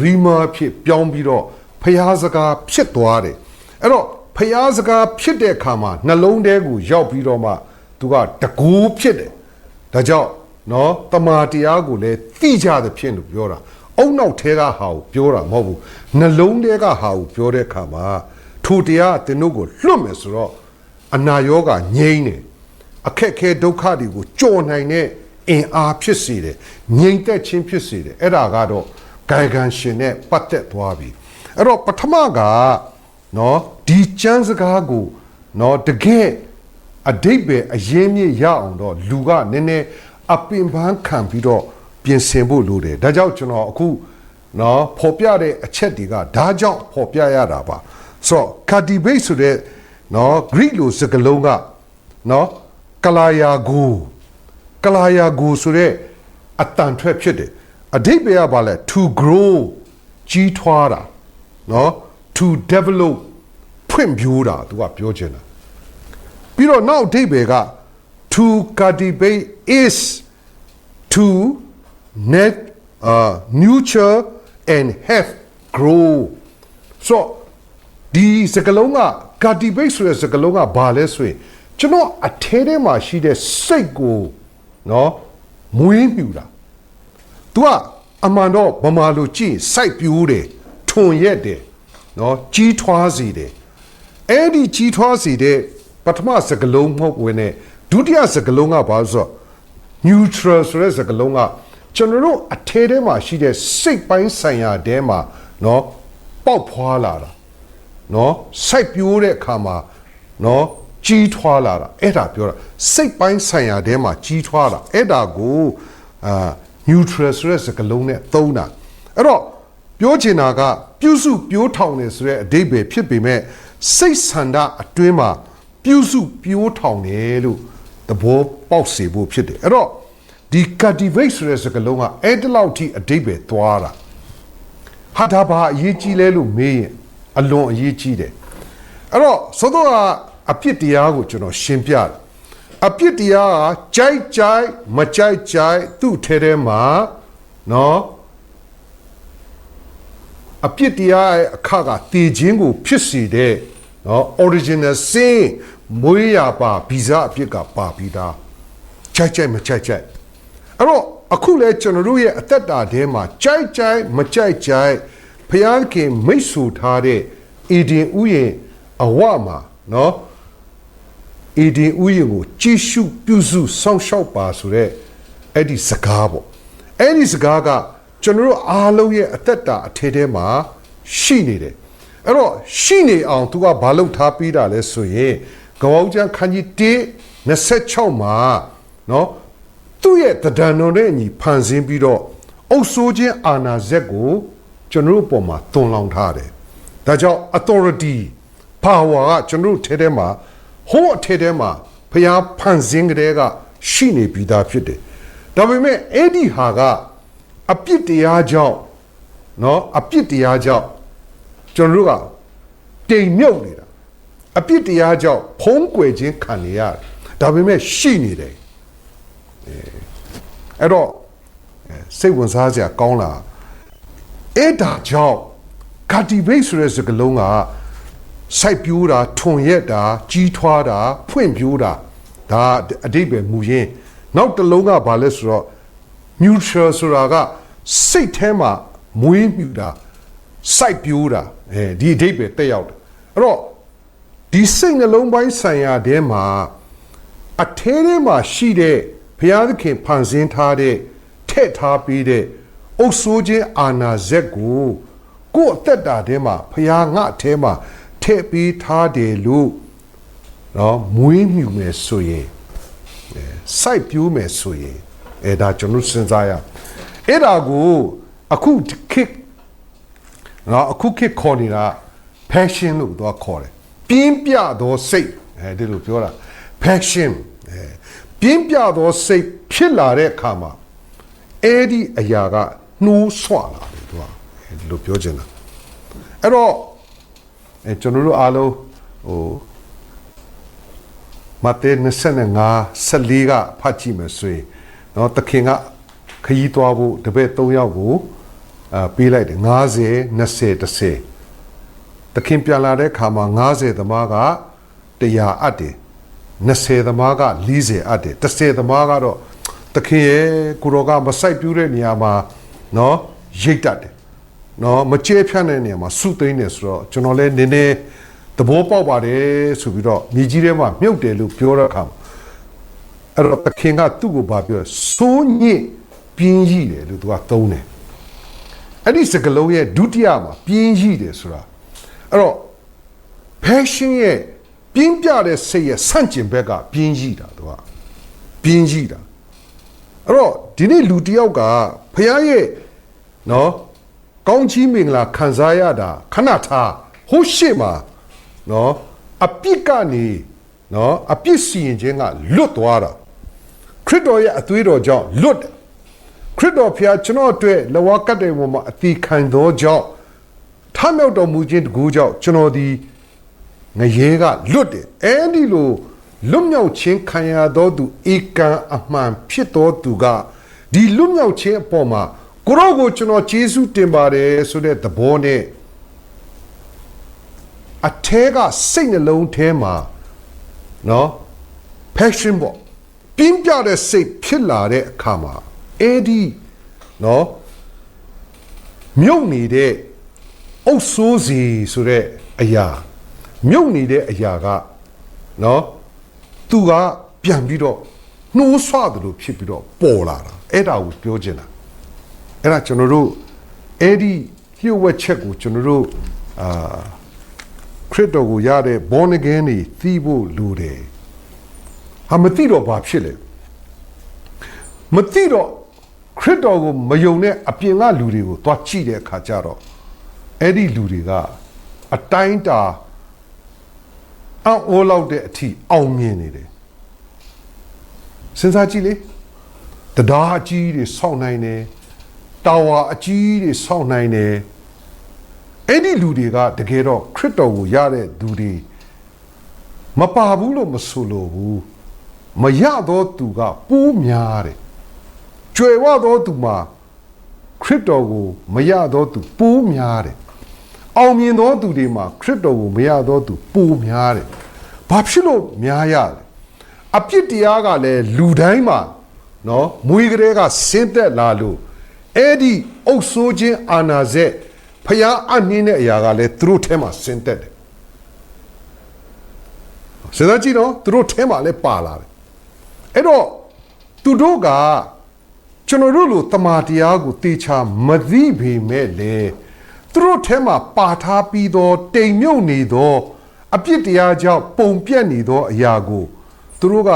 rima ဖြစ်ပြောင်းပြီးတော့ဖျားစကားဖြစ်သွားတယ်အဲ့တော့ဖျားစကားဖြစ်တဲ့ခါမှာနှလုံးထဲကိုရောက်ပြီးတော့မှသူကတကူဖြစ်တယ်ဒါကြောင့်နော်တမာတရားကိုလည်းသိကြသဖြင့်လို့ပြောတာအုံနောက်ထဲကဟာကိုပြောတာမဟုတ်ဘူးနှလုံးထဲကဟာကိုပြောတဲ့ခါမှာထိုတရားအသင်တို့ကိုလွတ်မယ်ဆိုတော့အနာရောဂါငြိမ်းတယ်အခက်ခဲဒုက္ခတွေကိုကြော်နိုင်တဲ့အင်အားဖြစ်စေတယ်ငြိမ်သက်ခြင်းဖြစ်စေတယ်အဲ့ဒါကတော့ဂိုင်ကန်ရှင်နဲ့ပတ်သက်သွားပြီအဲ့တော့ပထမကနော်ဒီကျမ်းစကားကိုနော်တကယ်အဓိပ္ပာယ်အရင်းမြစ်ရအောင်တော့လူကနည်းနည်းအပင်ပန်းခံပြီးတော့ပြင်ဆင်ဖို့လိုတယ်ဒါကြောင့်ကျွန်တော်အခုနော်ဖော်ပြတဲ့အချက်တွေကဒါကြောင့်ဖော်ပြရတာပါဆိုတော့ cultivate ဆိုတဲ့နော် Greek လိုစကားလုံးကနော်ကလာယာဂိုဆိုတဲ့အတန်ထွက်ဖြစ်တယ်အဓိပ္ပာယ်ကဘာလဲ to grow ကြီးထွားတာနော် to develop ဖွံ့ဖြိုးတာသူကပြောချင်တာပြီးတော့နောက်အဓိပ္ပာယ်က to cultivate is to net nurture and have grow so ဒီစကားလုံးက cultivate ဆိုတဲ့စကားလုံးကဘာလဲဆိုရင်ကျွန်တော်အထဲထဲမှာရှိတဲ့စိတ်ကိုနော်မွေးမြူတာ तू ကအမှန်တော့ဗမာလိုကြည့်စိုက်ပျိုးတယ်ထွန်ရက်တယ်နော်ကြီးထွားစေတယ်အဲ့ဒီကြီးထွားစေတဲ့ပထမစကားလုံးမဟုတ်ဝင်နဲ့ဒုတိယစကားလုံးကဘာလို့ဆိုတော့ neutral ဆိုတဲ့စကားလုံးကကျွန်တော်တို့အထဲထဲမှာရှိတဲ့စိတ်ပိုင်းဆိုင်ရာတဲမှာနော်ပေါက်ဖွာလာတာနော်စိုက်ပျိုးတဲ့အခါမှာနော်ကြီးထွားလာတာအဲ့ဒါပြောတာစိတ်ပိုင်းဆိုင်ရာတဲမှာကြီးထွားတာအဲ့ဒါကိုneutral ဆိုတဲ့စကားလုံးနဲ့သုံးတာအဲ့တော့ပြောချင်တာကပြုစုပြိုးထောင်နေဆိုတဲ့အဓိပ္ပာယ်ဖြစ်ပေမဲ့စိတ်ဆန္ဒအတွင်းမှာပြုစုပြိုးထောင်တယ်လို့သဘောပေါက်စေဖို့ဖြစ်တယ်အဲ့တော့ဒီ cultivate ဆိုတဲ့စကားလုံးကအဲ့ဒီလောက်ထိအဓိပ္ပာယ်သွားတာဟာဒါဘာအရေးကြီးလဲလို့မေးရင်အလွန်အရေးကြီးတယ်အဲ့တော့သို့တော့အပြစ်တရားကိုကျွန်တော်ရှင်းပြတယ်အပြစ်တရားကကြိုက်ကြိုက်မကြိုက်ကြိုက်သူ့ထဲထဲမှာနော်အပြစ်တရားရဲ့အခါကတည်ခြင်းကိုဖြစ်စေတဲ့နော် original sin မွေးရပါဗီဇအပြစ်ကပါပြီးသားကြိုက်ကြိုက်မကြိုက်ကြိုက်အဲ့တော့အခုလဲကျွန်တော်တို့ရဲ့အသက်တာထဲမှာကြိုက်ကြိုက်မကြိုက်ကြိုက်ဘုရားခင်မိတ်ဆွေထားတဲ့အေဒင်ဥယျာဉ်အဝမှာနော်အေဒင်ဥယျာဉ်ကိုကြည်ရှုပြုစုစောင့်ရှောက်ပါဆိုတဲ့အဲ့ဒီစကားပေါ့အဲ့ဒီစကားကကျွန်တော်တို့အားလုံးရဲ့အသက်တာအထဲထဲမှာရှိနေတယ်အဲ့တော့ရှိနေအောင်သူကဘာလုပ်ထားပြီးတာလဲဆိုရင်ကပောက်ကျမ်းခန်းကြီး1:26မှာနော်သူ့ရဲ့တဒံတော်နဲ့အညီဖန်ဆင်းပြီးတော့အုပ်စိုးခြင်းအာဏာစက်ကိုကျွန်တော်တို့အပေါ်မှာတွန်းလောင်းထားတယ်ဒါကြောင့် authority power ကကျွန်တော်တို့ထဲထဲမှာဟိုးအထဲထဲမှာဘုရားဖန်ဆင်းကြတဲ့ကရှိနေပြီးသားဖြစ်တယ်ဒါပေမဲ့အဲ့ဒီဟာကအပြစ်တရားကြောင့်နော်အပြစ်တရားကြောင့်ကျွန်တော်တို့ကတိမ်မြုပ်နေတာအပြစ်တရားကြောင့်ဖုံးကွယ်ခြင်းခံနေရတယ်ဒါပေမဲ့ရှိနေတယ်အဲ့တော့စိတ်ဝင်စားစရာကောင်းလားအဲ့ဒါကြောင့် cultivate ဆိုတဲ့စကားလုံးကစိုက်ပျိုးတာထွန်ရက်တာကြီးထွားတာဖွံ့ဖြိုးတာဒါအဓိပ္ပာယ်မူရင်းနောက်တစ်လုံးကဘာလဲဆိုတော့ neutral ဆိုတာကစိတ်ထဲမှာမွေးမြူတာစိုက်ပျိုးတာဒီအဓိပ္ပာယ်တက်ရောက်တယ်အဲ့တော့ဒီစိတ်နှလုံးပိုင်းဆိုင်ရာထဲမှာအထဲထဲမှာရှိတဲ့ဘုရားသခင်ဖန်ဆင်းထားတဲ့ထည့်ထားပြီးတဲ့အုပ်စိုးခြင်းအာဏာစက်ကိုကိုယ့်အသက်တာထဲမှာဘုရားငါအထဲမှာထည့်ပြီးထားတယ်လို့နော်မွေးမြူမယ်ဆိုရင်စိုက်ပျိုးမယ်ဆိုရင်ဒါကျွန်တော်စဉ်းစားရအဲ့ဒါကိုအခုခေတ်နော်အခုခေတ်ခေါ်နေတာ passion လို့တော့ခေါ်တယ်ပြင်းပြသောစိတ်ဒီလိုပြောတာ passion ပြင်းပြသောစိတ်ဖြစ်လာတဲ့အခါမှာအဲ့ဒီအရာကနှိုးဆွလာတယ်သူကဒီလိုပြောချင်တာအဲ့တော့ကျွန်တော်တို့အားလုံးဟိုမဿဲ25:14ကဖတ်ကြည့်မယ်ဆိုရင်နော်သခင်ကခရီးသွားဖို့တပည့်3ယောက်ကိုပေးလိုက်တယ်50 20 10သခင်ပြန်လာတဲ့ခါမှာ50သမားက100အပ်တယ်20သမားက40အပ်တယ်10သမားကတော့သခင်ရဲ့ကိုရောကမဆိုင်ပြူတဲ့နေရာမှာနော်ရိတ်တတ်တယ်နော်မကျေဖြတ်တဲ့နေရာမှာစုသိမ်းတယ်ဆိုတော့ကျွန်တော်လည်းနည်းနည်းသဘောပေါက်ပါတယ်ဆိုပြီးတော့မြေကြီးထဲမှာမြုပ်တယ်လို့ပြောတဲ့အခါအဲ့တော့သခင်ကသူ့ကိုပြောစိုးညစ်ပြင်းကြီးတယ်လို့သူကသုံးတယ်အဲ့ဒီစကားလုံးရဲ့ဒုတိယမှာပြင်းကြီးတယ်ဆိုတာအဲ့တော့ passion ရဲ့ပြင်းပြတဲ့စိတ်ရဲ့ဆန့်ကျင်ဘက်ကပြင်းကြီးတာသူကပြင်းကြီးတာအဲ့တော့ဒီနေ့လူတစ်ယောက်ကဖခင်ရဲ့နော်ကောင်းချီးမင်္ဂလာခံစားရတာခဏထားဟိုရှိမှာနော်အပြစ်ကနေနော်အပြစ်စီရင်ခြင်းကလွတ်သွားတာခရစ်တော်ရဲ့အသွေးတော်ကြောင့်လွတ်တယ်ခရစ်တော်ဖခင်ကျွန်တော်အတွက်လဝကတ်တဲ့ဘုံမှာအတိခံသောကြောင့် ထမြောက်တော်မူခြင်းတကူကြောင့်ကျွန်တော်ဒီငရဲကလွတ်တယ်အဲ့ဒီလိုလွတ်မြောက်ခြင်းခံရတော်သူဧကံအမှန်ဖြစ်တော်သူကဒီလွတ်မြောက်ခြင်းအပေါ်မှာကိုရောကိုကျွန်တော်ယေရှုတင်ပါတယ်ဆိုတဲ့သဘောနဲ့အထဲကစိတ်နှလုံးထဲမှာနော် passion ပေါ့ပြင်းပြတဲ့စိတ်ဖြစ်လာတဲ့အခါမှာအဲ့ဒီနော်မြုပ်နေတဲ့အုပ်ဆိုးစီဆိုတဲ့အရာမြုပ်နေတဲ့အရာကနော်သူကပြန်ပြီးတော့နှိုးဆွတယ်လို့ဖြစ်ပြီးတော့ပေါ်လာတာအဲ့ဒါကိုပြောချင်တာအဲ့ဒါကျွန်တော်တို့အဲ့ဒီလျှို့ဝှက်ချက်ကိုကျွန်တော်တို့ခရစ်တော်ကိုရတဲ့ born again နေသိဖို့လိုတယ်ဟာမသိတော့ဘာဖြစ်လဲမသိတော့ခရစ်တော်ကိုမယုံတဲ့အပြင်ကလူတွေကိုသွားကြည့်တဲ့အခါကျတော့အဲ့ဒီလူတွေကအတိုင်းတာအော်လောက်တဲ့အထိအောင်မြင်နေတယ်စဉ်းစားကြည့်လေတရားအကြီးတွေဆောက်နိုင်တယ်တာဝါအကြီးတွေဆောက်နိုင်တယ်အဲ့ဒီလူတွေကတကယ်တော့ခရစ်တော်ကိုရတဲ့သူတွေမပါဘူးလို့မဆိုလိုဘူးမရတော့သူကပိုးများတယ်ကြွယ်ဝတော့သူမှာခရစ်တော်ကိုမရတော့သူပိုးများတယ်အောင်မြင်သောသူတွေမှာခရစ်တော်ကိုမရတော့သူပိုများတယ်။ဘာဖြစ်လို့များရလဲ။အပြစ်တရားကလည်းလူတိုင်းမှာနော်မွေးကလေးကဆင်းသက်လာလို့အဲ့ဒီအုပ်ဆိုးခြင်းအာနာဇက်ဖျားအနှင်းတဲ့အရာကလည်းသူတို့ထဲမှာဆင်းသက်တယ်။စဉ်းစားကြည့်တော့သူတို့ထဲမှာလည်းပါလာတယ်။အဲ့တော့သူတို့ကကျွန်တော်တို့လိုတမာတရားကိုတေချာမသိပေမဲ့လေသူတို့ထဲမှာပါထားပြီးတော့တိမ်မြုပ်နေသောအပြစ်တရားကြောင့်ပုံပြက်နေသောအရာကိုသူတို့က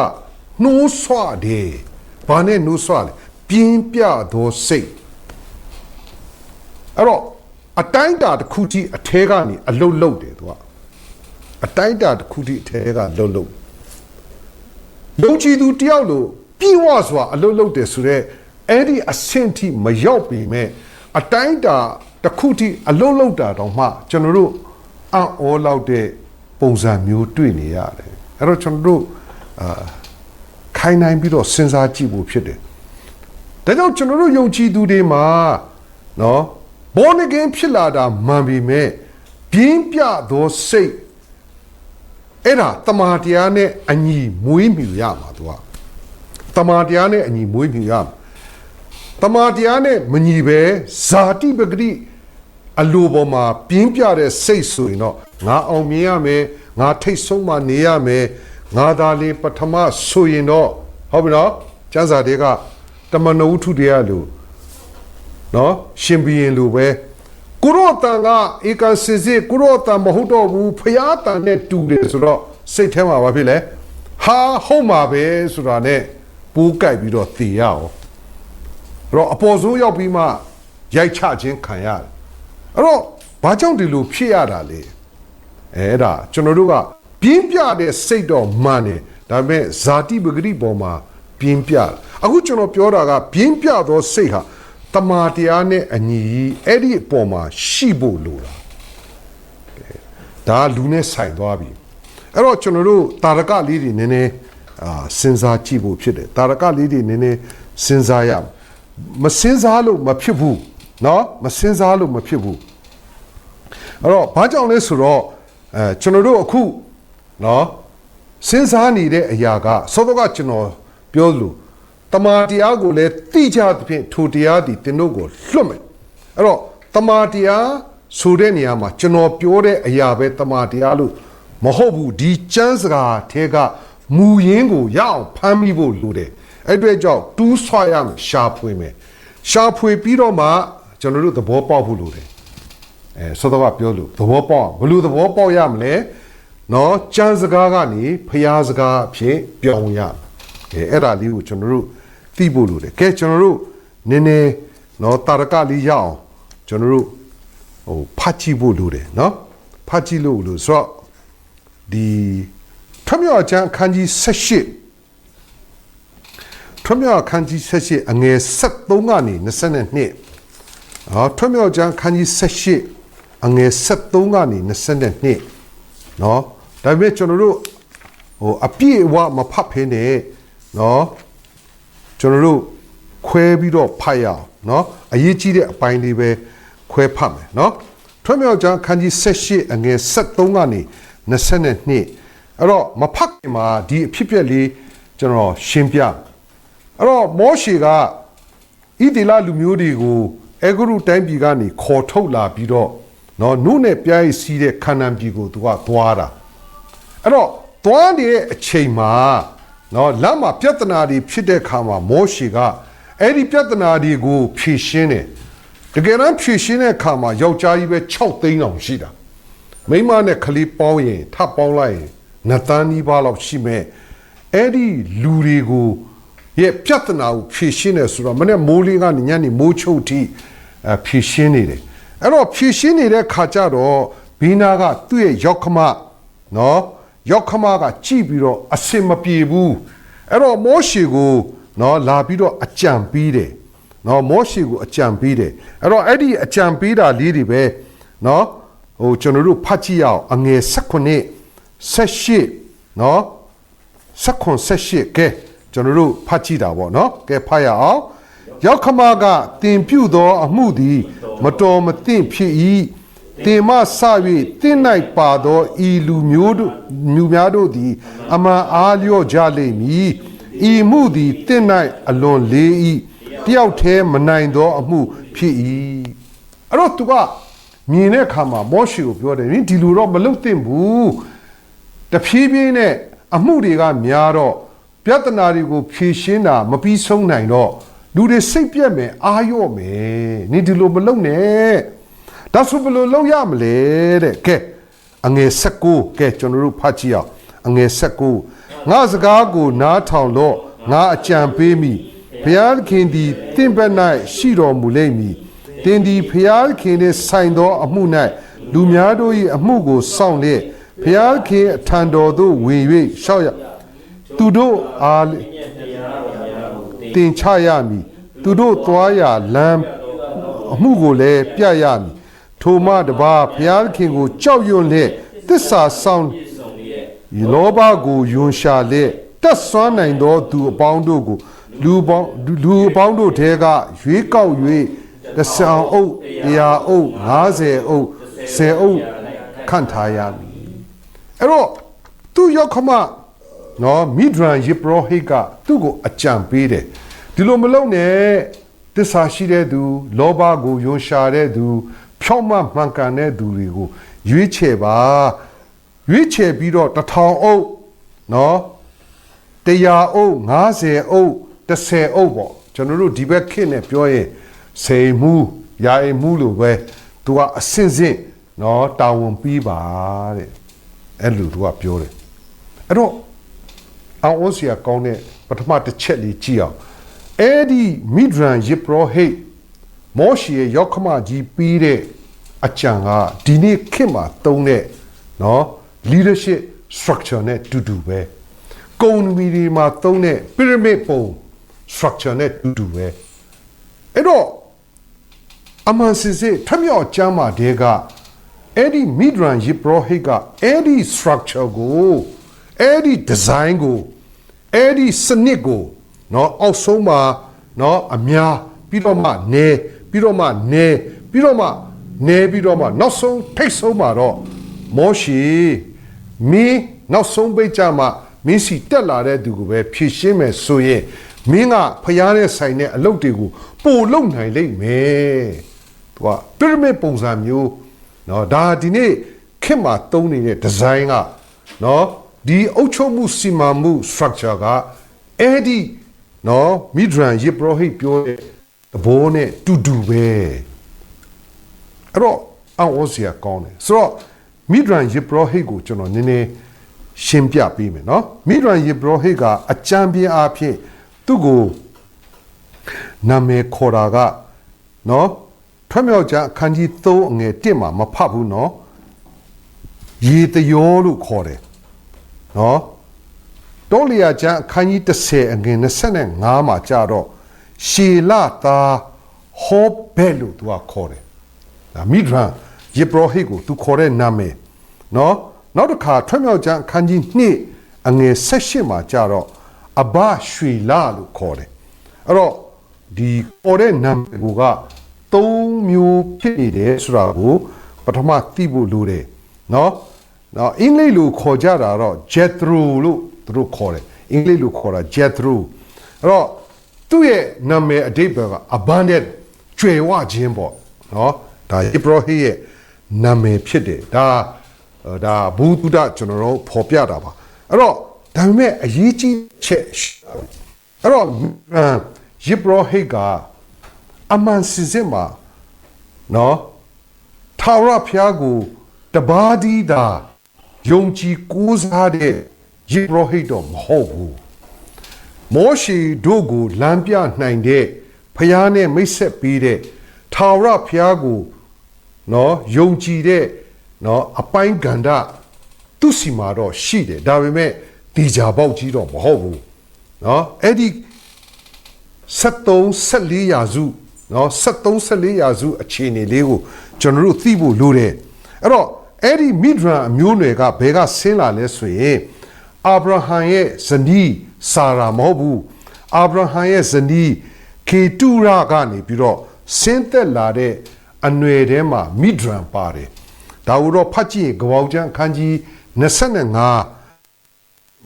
နှိုးဆွတယ်။ဘာနဲ့နှိုးဆွလဲ။ပြင်းပြသောစိတ်အဲ့တော့အတိုင်းတာတစ်ခုတည်းအထဲကနေအလုတ်လုတ်တယ်သူကအတိုင်းတာတစ်ခုတည်းအထဲကလုတ်လုတ်ယုံကြည်သူတယောက်လိုပြည့်ဝစွာအလုတ်လုတ်တယ်ဆိုတော့အဲ့ဒီအဆင့်ထိမရောက်ပေမဲ့အတိုင်းတာတစ်ခုထိအလုတ်လုတ်တာတော့မှကျွန်တော်တို့အော်လောက်တဲ့ပုံစံမျိုးတွေ့နေရတယ်အဲ့တော့ကျွန်တော်တို့ခိုင်းနိုင်ပြီးတော့စဉ်းစားကြည့်ဖို့ဖြစ်တယ်ဒါကြောင့်ကျွန်တော်တို့ယုံကြည်သူတွေမှာနော်born again ဖြစ်လာတာမှန်ပြီမဲ့ပြင်းပြသောစိတ်အဲ့ဒါတမာတရားနဲ့အညီမွေးမြူရမှာသူကတမာတရားနဲ့အညီမွေးမြူရမှာတမာတရားနဲ့မညီပဲဇာတိပဂတိအလိုပေါ်မှာပြင်းပြတဲ့စိတ်ဆိုရင်တော့ငါအောင်မြင်ရမယ်ငါထိတ်ဆုံးမှနေရမယ်ငါသာလေပထမဆိုရင်တော့ဟုတ်ပြီနော်ကျမ်းစာတွေကတမန်တော်ဝတ္ထုတွေကလို့နော်ရှင်ဘီရင်လိုပဲကိုရောတန်ကဧကစစ်စစ်ကိုရောတန်မဟုတ်တော့ဘူးဖျားတန်နဲ့တူတယ်ဆိုတော့စိတ်ထဲမှာဘာဖြစ်လဲဟာဟုတ်မှာပဲဆိုတာနဲ့ပိုးကြိုက်ပြီးတော့သေရအောင်အဲ့တော့အပေါ်ဆုံးရောက်ပြီးမှရိုက်ချခြင်းခံရတယ်အဲ့တော့ဘာကြောင့်ဒီလိုဖြစ်ရတာလဲအဲ့ဒါကျွန်တော်တို့ကပြင်းပြတဲ့စိတ်တော့မှန်တယ်ဒါပေမဲ့ဇာတိပဂရိပေါ်မှာပြင်းပြအခုကျွန်တော်ပြောတာကပြင်းပြသောစိတ်ဟာတမာတရားနဲ့အညီအဲ့ဒီအပေါ်မှာရှိဖို့လိုတာဒါလူနဲ့ဆိုင်သွားပြီအဲ့တော့ကျွန်တော်တို့တာရကလေးတွေနည်းနည်းစဉ်းစားကြည့်ဖို့ဖြစ်တယ်တာရကလေးတွေနည်းနည်းစဉ်းစားရမစဉ်းစားလို့မဖြစ်ဘူးเนาะမစဉ်းစားလို့မဖြစ်ဘူးအဲ့တော့ဘာကြောင့်လဲဆိုတော့ကျွန်တော်တို့အခုเนาะစဉ်းစားနေတဲ့အရာကစောစောကကျွန်တော်ပြောလို့တမာတရားကိုလည်းသိကြသဖြင့်ထိုတရားသည်သင်တို့ကိုလွတ်မယ်အဲ့တော့တမာတရားဆိုတဲ့နေရာမှာကျွန်တော်ပြောတဲ့အရာပဲတမာတရားလို့မဟုတ်ဘူးဒီကျမ်းစကားထဲကမူရင်းကိုရအောင်ဖမ်းမိဖို့လိုတယ်အဲ့အတွက်ကြောင့်တူးဆွရမယ်ရှာဖွေမယ်ရှာဖွေပြီးတော့မှကျွန်တော်တို့သဘောပေါက်ဖို့လိုတယ်စောစောကပြောလို့သဘောပေါက်ဘယ်လိုသဘောပေါက်ရမလဲနော်ကျမ်းစကားကနေဖျားစကားအဖြစ်ပြောင်းရအဲ့ဒါလေးကိုကျွန်တော်တို့သိဖို့လိုတယ်ကဲကျွန်တော်တို့နည်းနည်းနော်တာရကလေးရအောင်ကျွန်တော်တို့ဖတ်ကြည့်ဖို့လိုတယ်နော်ဖတ်ကြည့်လို့ဆိုတော့ဒီထွတ်မြောက်ကျမ်းအခန်းကြီး18ထွတ်မြောက်အခန်းကြီး18အငယ်73ကနေ22ထွတ်မြောက်ကျမ်းအခန်းကြီး18 အငယ်73ကနေ22နော်ဒါပေမဲ့ကျွန်တော်တို့အပြည့်အဝမဖတ်ဖ ೇನೆ နော်ကျွန်တော်တို့ခွဲပြီးတော့ဖတ်ရအောင်နော်အရေးကြီးတဲ့အပိုင်းလေးပဲခွဲဖတ်မယ်နော်ထွတ်မြောက်ကျမ်းခန်းကြီး78အငယ်73ကနေ22အဲ့တော့မဖတ်ခင်မှာဒီအဖြစ်ပြက်လေးကျွန်တော်ရှင်းပြအဲ့တော့မောရှေကဣသရေလလူမျိုးတွေကိုအေဂရုတိုင်းပြည်ကနေခေါ်ထုတ်လာပြီးတော့နော်နုနဲ့ပြားရည်စီးတဲ့ခါနန်ပြည်ကိုသူကသွားတာအဲ့တော့သွားနေတဲ့အချိန်မှာနော်လမ်းမှာပြဿနာတွေဖြစ်တဲ့ခါမှာမောရှေကအဲ့ဒီပြဿနာတွေကိုဖြေရှင်းတယ်တကယ်တမ်းဖြေရှင်းတဲ့ခါမှာယောက်ျားကြီးပဲ6သိန်းအောင်ရှိတာမိန်းမနဲ့ကလေးပေါင်းရင်ထပ်ပေါင်းလိုက်ရင်2 သန်းနီးပါးလောက်ရှိမဲ့အဲ့ဒီလူတွေကိုရဲ့ပြဿနာကိုဖြေရှင်းတယ်ဆိုတော့မနေ့မိုးလင်းကနေညနေမိုးချုပ်ထိဖြေရှင်းနေတယ်အဲ့တော့ဖြေရှင်းနေတဲ့ခါကျတော့ဘီနာကသူ့ရဲ့ယောက်ခမနော်ယောက်ခမကကြည့်ပြီးတော့အစင်မပြေဘူးအဲ့တော့မောရှေကိုနော်လာပြီးတော့အကြံပေးတယ်နော်မောရှေကိုအကြံပေးတယ်အဲ့တော့အဲ့ဒီအကြံပေးတာလေးတွေပဲနော်ကျွန်တော်တို့ဖတ်ကြည့်ရအောင်အငယ်18နော်18ကဲကျွန်တော်တို့ဖတ်ကြည့်တာပေါ့နော်ကဲဖတ်ရအောင်ယောက်ခမကတင်ပြုသောအမှုသည်မတော်မသင့်ဖြစ်၏တင်မဆ၍တင်း၌ပါသောဤလူမျိုးတို့မြူများတို့သည်အမှန်အားလျော့ကြလိမ့်မည်ဤမှုသည်တင်း၌အလွန်လေး၏တယောက်တည်းမနိုင်သောအမှုဖြစ်၏အဲ့တော့သူကမြင်တဲ့အခါမှာမောရှေကိုပြောတယ်ဒီလူတော့မလုပ်သင့်ဘူးတဖြည်းဖြည်းနဲ့အမှုတွေကများတော့ပြဿနာတွေကိုဖြေရှင်းတာမပြီးဆုံးနိုင်တော့လူတွေစိတ်ပြက်မယ်အာရော့မယ်နေဒီလိုမလုပ်နဲ့ဒါဆိုဘယ်လိုလုပ်ရမလဲတဲ့ကဲအငယ်19ကဲကျွန်တော်တို့ဖတ်ကြည့်အောင်အငယ်19ငါစကားကိုနားထောင်လို့ငါအကြံပေးမိဘုရားခင်သည်တင့်ဘက်၌ရှိတော်မူလိမ့်မည်တင်သည်ဘုရားခင်နှင့်ဆိုင်သောအမှု၌လူများတို့၏အမှုကိုစောင့်လျက်ဘုရားခင်အထံတော်သို့ဝင်၍ရှောက်ရသူတို့အားတင်ချရမည်သူတို့သွားရလမ်းအမှုကိုလည်းပြရမည်ထိုမှတပါဘုရားခင်ကိုကြောက်ရွံ့လျက်သစ္စာဆောင်လောဘကိုယွန်ရှာလျက်တက်ဆွမ်းနိုင်သောသူအပေါင်းတို့ကိုလူအပေါင်းတို့ထဲကရွေးကောက်၍10အုပ်100အုပ်50အုပ်10အုပ်ခန့်ထားရမည်အဲ့တော့သူယောက်ခမနော်မိဒရန်ယေဘရဟိကသူ့ကိုအကြံပေးတယ်ဒီလိုမလုပ်နဲ့သစ္စာရှိတဲ့သူလောဘကိုယွန်ရှာတဲ့သူဖြောင့်မတ်မှန်ကန်တဲ့သူတွေကိုရွေးချယ်ပါရွေးချယ်ပြီးတော့1000အုပ်နော်100အုပ်50အုပ်10အုပ်ပေါ့ကျွန်တော်တို့ဒီဘက်ခေတ်နဲ့ပြောရင်စေမှုယာယမှုလို့ပဲသူကအစင်စင်နော်တာဝန်ပြီးပါတဲ့အဲ့လိုသူကပြောတယ်အဲ့တော့အောင်အိုစီယာကောင်းတဲ့ပထမတစ်ချက်လေးကြည့်အောင်အဲ့ဒီမိဒရန်ယေဘရဟိမောရှေရဲ့ယောက်ခမကြီးပြီးတဲ့အကြံကဒီနေ့ခေတ်မှာသုံးတဲ့နော် leadership structure နဲ့တူတူပဲကုမ္ပဏီတွေမှာသုံးတဲ့ pyramid ပုံ structure နဲ့တူတူပဲအဲ့တော့အမှန်စစ်စစ်ထမြောက်ကျမ်းမာတဲ့ကအဲ့ဒီမိဒရန်ယေဘရဟိကအဲ့ဒီ structure ကိုအဲ့ဒီ design ကိုအဲ့ဒီစနစ်ကိုနော်အောက်ဆုံးမှာနော်အများပြီးတော့မှနေပြီးတော့မှနေပြီးတော့မှနေပြီးတော့မှနောက်ဆုံးထိတ်ဆုံးမှာတော့မောရှေမင်းနောက်ဆုံးပိတ်ကြမှာမင်းစီတက်လာတဲ့သူကိုပဲဖြည့်ရှင်းမယ်ဆိုရင်မင်းကဖျားတဲ့ဆိုင်တဲ့အလုပ်တွေကိုပို့လုပ်နိုင်လိမ့်မယ်သူက pyramid ပုံစံမျိုးနော်ဒါဒီနေ့ခင်မှာသုံးနေတဲ့ design ကနော်ဒီအုပ်ချုပ်မှုစီမံမှု structure ကအဲ့ဒီနော်မိဒရန်ယေဘရဟိပြောတဲ့သဘောနဲ့တူတူပဲအဲ့တော့အော်စီယာကောင်းတယ်ဆိုတော့မိဒရန်ယေဘရဟိကိုကျွန်တော်နည်းနည်းရှင်းပြပေးမယ်နော်မိဒရန်ယေဘရဟိကအကြံပြင်းအားဖြင့်သူ့ကိုနာမည်ခေါ်တာကနော်ထွတ်မြောက်ကျမ်းအခန်းကြီး3အငယ်1မှာမဖတ်ဘူးနော်ရေတယောလို့ခေါ်တယ်နော်တောလျာကျမ်းအခန်းကြီး10အငယ်25မှာကြတော့ရှေလသားဟောဘဲလို့သူကခေါ်တယ်ဒါမိဒရန် ယေဘရဟိကိုသူခေါ်တဲ့နာမည်နော်နောက်တစ်ခါထွတ်မြောက်ကျမ်းအခန်းကြီး2အငယ်18မှာကြတော့အဘရွှေလလို့ခေါ်တယ်အဲ့တော့ဒီခေါ်တဲ့နာမည်က3မျိုးဖြစ်နေတယ်ဆိုတာကိုပထမသိဖို့လိုတယ်နော်အင်္ဂလိပ်လိုခေါ်ကြတာတော့ Jethro လို့သူတို့ခေါ်တယ်အင်္ဂလိပ်လိုခေါ်တာ Jethro အဲ့တော့သူ့ရဲ့နာမည်အဓိပ္ပာယ်က abundant ကျွယ်ဝခြင်းပေါ့နော်ဒါယေဘရဟိရဲ့နာမည်ဖြစ်တယ်ဒါဘူတုဒကျွန်တော်တို့ဖော်ပြတာပါအဲ့တော့ဒါပေမဲ့အရေးကြီးချက်အဲ့တော့ယေဘရဟိကအမှန်စင်စစ်မှာနော်ထာဝရဘုရားကိုတပါးဒီတာယုံကြည်ကိုးစားတဲ့ယေဘရဟိတော့မဟုတ်ဘူးမောရှေတို့ကိုလမ်းပြနိုင်တဲ့ဘုရားနဲ့မိတ်ဆက်ပေးတဲ့ထာဝရဘုရားကိုနော်ယုံကြည်တဲ့နော်အပိုင်းကန္တသူစီမှာတော့ရှိတယ်ဒါပေမဲ့ဒီကြပေါက်ကြီးတော့မဟုတ်ဘူးနော်အဲ့ဒီ73-14ရာစုနော်73-14ရာစုအခြေအနေလေးကိုကျွန်တော်တို့သိဖို့လိုတယ်အဲ့တော့အဲ့ဒီမိဒရန်အမျိုးနွယ်ကဘယ်ကဆင်းလာလဲဆိုရင်အာဗြဟံရဲ့ဇနီးဆာရာမဟုတ်ဘူးအာဗြဟံရဲ့ဇနီးခေတုရကနေပြီးတော့ဆင်းသက်လာတဲ့အနွယ်ထဲမှာမိဒရန်ပါတယ်ဒါကိုတော့ဖတ်ကြည့်ရင်ကပောက်ကျမ်းအခန်းကြီး25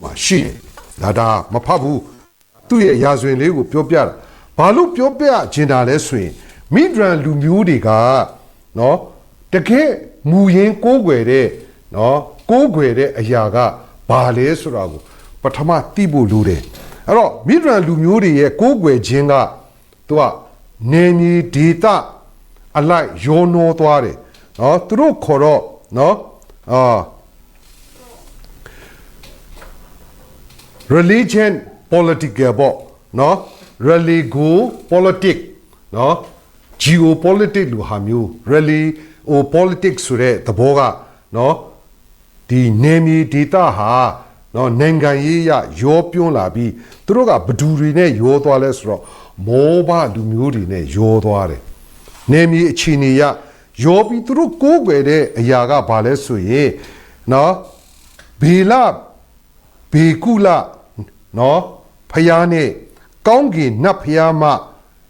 မှာရှိတယ်ဒါမဖတ်ဘူးသူ့ရဲ့ရာဇဝင်လေးကိုပြောပြတာဘာလို့ပြောပြခြင်းတာလဲဆိုရင်မိဒရန်လူမျိုးတွေကနော်တကယ်မူရင်းကိုးကွယ်တဲ့နော်ကိုးကွယ်တဲ့အရာကဘာလဲဆိုတာကိုပထမသိဖို့လိုတယ်အဲ့တော့မိဒရန်လူမျိုးတွေရဲ့ကိုးကွယ်ခြင်းကသူကနေမြေဒေသအလိုက်ရောနှောသွားတယ်နော်သူတို့ခေါ်တော့နော်religion political ပေါ့နော် religo politics နော် geopolitics လို့ဟာမျိုး politics ဆိုတဲ့သဘောကနော်ဒီနေမြေဒေသဟာနော်နိုင်ငံရေးရရောပြွန်းလာပြီးသူတို့ကဘဒူတွေနဲ့ရောသွားလဲဆိုတော့မောဘလူမျိုးတွေနဲ့ရောသွားတယ်နေမြေအခြေအနေရရောပြီးသူတို့ကိုးကွယ်တဲ့အရာကဘာလဲဆိုရင်နော်ဘေလဘေကုလနော်ဖျားနဲ့ကောင်းကင်နတ်ဖျားမ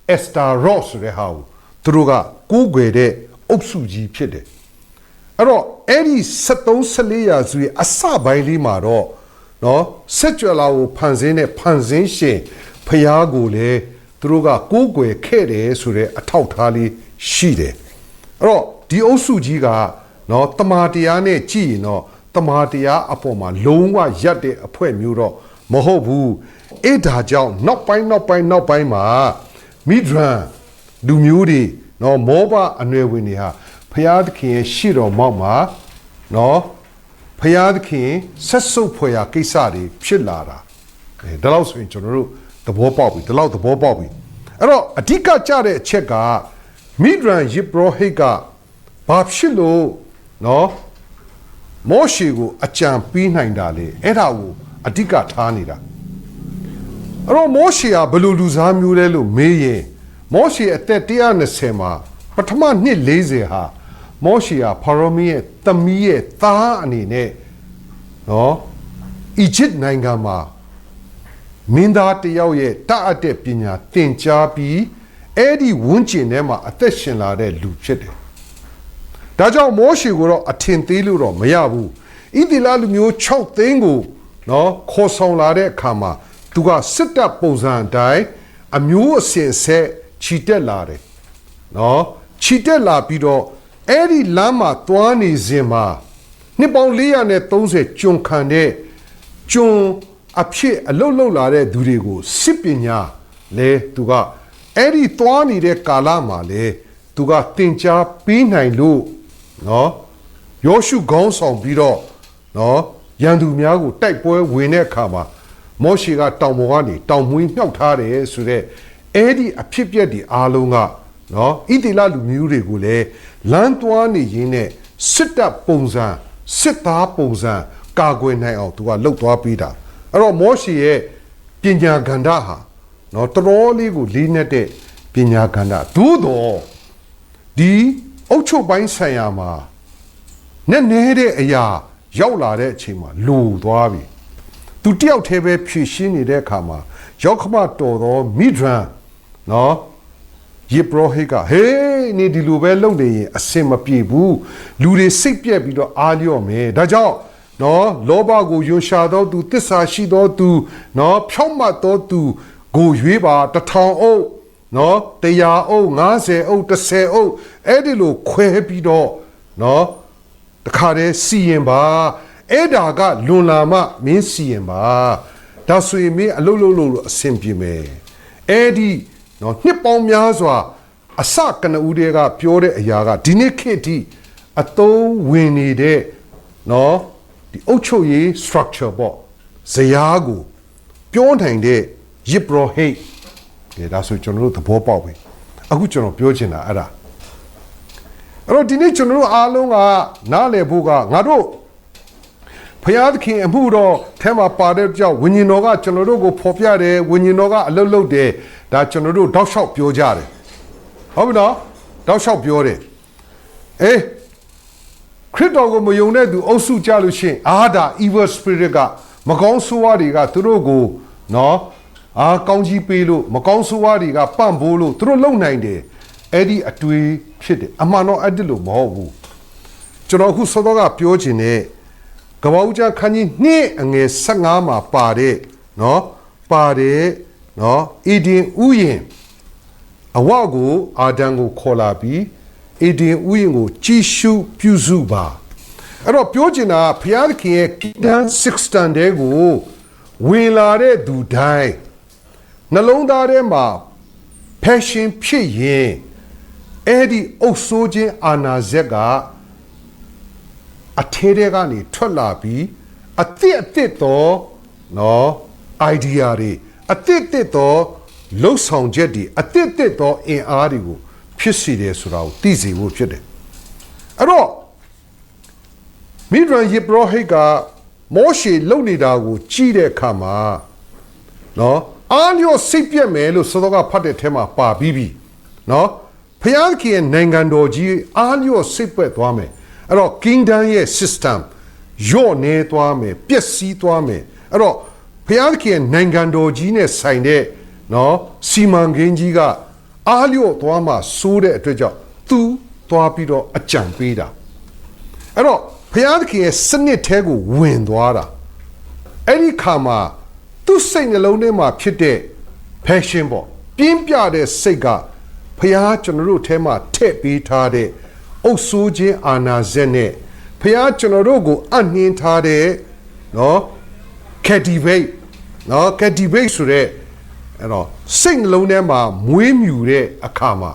အက်စတာရော့ဆိုတဲ့ဟာကိုသူတို့ကကိုးကွယ်တဲ့အုပ်စုကြီးဖြစ်တယ်အဲ့တော့အဲ့ဒီ73-14ရာစုရဲ့အစပိုင်းလေးမှာတော့နော်ဆက်ကြွလာကိုဖန်ဆင်းတဲ့ဖန်ဆင်းရှင်ဖျားကိုလည်းသူတို့ကကိုးကွယ်ခဲ့တယ်ဆိုတဲ့အထောက်ထားလေးရှိတယ်အဲ့တော့ဒီအုပ်စုကြီးကနော်တမာတရားနဲ့ကြည့်ရင်တော့တမာတရားအပေါ်မှာလုံးဝရပ်တဲ့အဖွဲ့မျိုးတော့မဟုတ်ဘူးအဲ့ဒါကြောင့်နောက်ပိုင်းမှာမိဒရန်လူမျိုးတွေနော်မောဘအနွယ်ဝင်တွေဟာဖျားသခင်ရဲ့ရှေ့တော်မောက်မှာနော်ဖျားသခင်ဆက်စုပ်ဖွယ်ရာကိစ္စတွေဖြစ်လာတာဒါလို့ဆိုရင်ကျွန်တော်တို့သဘောပေါက်ပြီအဲ့တော့အဓိကကြတဲ့အချက်ကမိဒရန်ယေဘရဟိကဘာဖြစ်လို့နော်မောရှေကိုအကြံပေးနိုင်တာလေအဲ့ဒါကိုအဓိကထားနေတာအဲ့တော့မောရှေကဘယ်လိုလူစားမျိုးလဲလို့မေးရင်မောရှေအသက်120မှာပထမနှစ်40ဟာမောရှေကဖာရောမင်းရဲ့သမီးရဲ့သားအနေနဲ့နော်အီဂျစ်နိုင်ငံမှာမင်းသားတယောက်ရဲ့တတ်အပ်တဲ့ပညာသင်ကြားပြီးအဲ့ဒီဝန်းကျင်ထဲမှာအသက်ရှင်လာတဲ့လူဖြစ်တယ်ဒါကြောင့်မောရှေကိုတော့အထင်သေးလို့တော့မရဘူးဣသရေလလူမျိုး6သိန်းကိုနော်ခေါ်ဆောင်လာတဲ့အခါမှာသူကစစ်တပ်ပုံစံအတိုင်းအမျိုးအစဉ်ဆက်ခြိတက်လာတယ်နော်ခြိတက်လာပြီးတော့အဲ့ဒီလမ်းမှာသွားနေစဉ်မှာနှစ်ပေါင်း430ကျွန်ခံတဲ့ကျွန်အဖြစ်အလုတ်လုတ်လာတဲ့သူတွေကိုစစ်ပညာလဲသူကအဲ့ဒီသွားနေတဲ့ကာလမှာလဲသူကသင်ကြားပေးနိုင်လို့နော်ယောရှုခေါင်းဆောင်ပြီးတော့နော်ရန်သူများကိုတိုက်ပွဲဝင်တဲ့အခါမှာမောရှေကတောင်ပေါ်ကနေတောင်မွေးမြှောက်ထားတယ်ဆိုတဲ့အဲ့ဒီအဖြစ်ပြက်ဒီအားလုံးကနော်ဣတိလလူမျိုးတွေကိုလည်းလမ်းသွားနေရင်းနဲ့စစ်တပ်ပုံစံစစ်သားပုံစံကာကွယ်နိုင်အောင်သူကလှုပ်သွားပေးတာအဲ့တော့မောရှေရဲ့ပညာကဏ္ဍဟာနော်တော်တော်လေးကိုလေးနက်တဲ့ပညာကဏ္ဍသို့တော့ဒီ အုတ်ချုပ်ပိုင်းဆိုင်ရာမှာနဲ့နေတဲ့အရာရောက်လာတဲ့အချိန်မှာလိုသွားပြီသူတယောက်တည်းပဲဖြည့်ရှင်းနေတဲ့အခါမှာရောက်ခမတော်သောမိဒရန်နော်ယေဘရဟိကဟေးနေဒီလိုပဲလုပ်နေရင်အစင်မပြေဘူးလူတွေစိတ်ပြက်ပြီးတော့အားလျော့မယ်ဒါကြောင့်နော်လောဘကိုယွန်ရှာသောသူတစ္ဆာရှိသောသူနော်ဖြောင့်မတ်သောသူကိုရွေးပါ1000အုပ်နော်100အုပ်50အုပ်10အုပ်အဲ့ဒီလိုခွဲပြီးတော့နော်တခါတည်းစီရင်ပါအဲ့ဒါကလွန်လာမှမင်းစီရင်ပါဒါဆိုရင်မင်းအလုပ်လုပ်လို့အဆင်ပြေမယ်အဲ့ဒီနော်နှစ်ပေါင်းများစွာအစကနဦးတွေကပြောတဲ့အရာကဒီနေ့ခေတ်ထိအသုံးဝင်နေတဲ့နော်ဒီအုတ်ချုပ်ရေး structure ပေါ့ဇယားကိုပြောနိုင်တဲ့ယစ်ဘရဟိတ်ဒါဆိုကျွန်တော်တို့သဘောပေါက်ပြီအခုကျွန်တော်ပြောချင်တာအဲ့တော့ဒီနေ့ကျွန်တော်တို့အားလုံးကနားလည်ဖို့ကငါတို့ဖျားသခင်အမှုတော်ထဲမှာပါတဲ့ကြောင့်ဝိညာဉ်တော်ကကျွန်တော်တို့ကိုဖော်ပြတယ်ဝိညာဉ်တော်ကအလုပ်လုပ်တယ်ဒါကျွန်တော်တို့တောက်လျှောက်ပြောကြတယ်ဟုတ်ပြီနော်တောက်လျှောက်ပြောတယ်အေးခရစ်တော်ကိုမယုံတဲ့သူအုပ်စုကြလို့ရှိရင်ဒါ evil spirit ကမကောင်းဆိုးဝါးတွေကသူတို့ကိုနော်ကောင်းကြီးပေးလို့မကောင်းဆိုးဝါးတွေကပန့်ပိုးလို့သူတို့လုံနိုင်တယ်အဲ့ဒီအတွေးဖြစ်တယ်အမှန်တော့အဲ့ဒီလိုမဟုတ်ဘူးကျွန်တော်အခုစောစောကပြောချင်တဲ့ကပ္ပဦးကျမ်းခန်းကြီး2အငယ်15မှာပါတဲ့နော်ပါတယ်နော်အေဒင်ဥယျင်အဝကိုအာဒံကိုခေါ်လာပြီးအေဒင်ဥယျင်ကိုကြည်ရှုပြုစုပါအဲ့တော့ပြောချင်တာဘုရားသခင်ရဲ့ Kingdom System တဲ့ကိုဝင်လာတဲ့သူတိုင်းနှလုံးသားထဲမှာ passion ဖြစ်ရင်အဲ့ဒီအုပ်ဆိုးခြင်းအာနာဇက်ကအထဲထဲကနေထွက်လာပြီးအသစ်သောနော် idea တွေအသစ်သောလှုပ်ဆောင်ချက်တွေအသစ်သောအင်အားတွေကိုဖြစ်စေတယ်ဆိုတာကိုသိစေဖို့ဖြစ်တယ်အဲ့တော့မိဒရန်ယေဘရဟိတ်ကမောရှေလုပ်နေတာကိုကြည့်တဲ့အခါမှာနော်အားလျော့စိတ်ပြက်မယ်လို့စောစောကဖတ်တဲ့ထဲမှာပါပြီးပြီနော်ဖျားခင်နိုင်ငံတော်ကြီးအားလျော့စိတ်ပြက်သွားမယ်အဲ့တော့ kingdom ရဲ့ system ယော့နေသွားမယ်ပျက်စီးသွားမယ်အဲ့တော့ဘုရားသခင်နိုင်ငံတော်ကြီးနဲ့ဆိုင်တဲ့နော်စီမံကိန်းကြီးကအားလျော့သွားမှစိုးတဲ့အတွက်ကြောင့်သူသွားပြီးတော့အကြံပေးတာအဲ့တော့ဘုရားသခင်ရဲ့စနစ်ထဲကိုဝင်သွားတာအဲ့ဒီခါမှာသူ့စိတ်နှလုံးထဲမှာဖြစ်တဲ့ passion ပေါ့ပြင်းပြတဲ့စိတ်ကဘုရားကျွန်တော်တို့ထဲမှာထည့်ပေးထားတဲ့အုပ်ဆိုးခြင်းအာနာဇက်နဲ့ဘုရားကျွန်တော်တို့ကိုအနှင်းထားတဲ့နော် captivate နော် captivate ဆိုတဲ့အဲ့တော့စိတ်နှလုံးထဲမှာမွေးမြူတဲ့အခါမှာ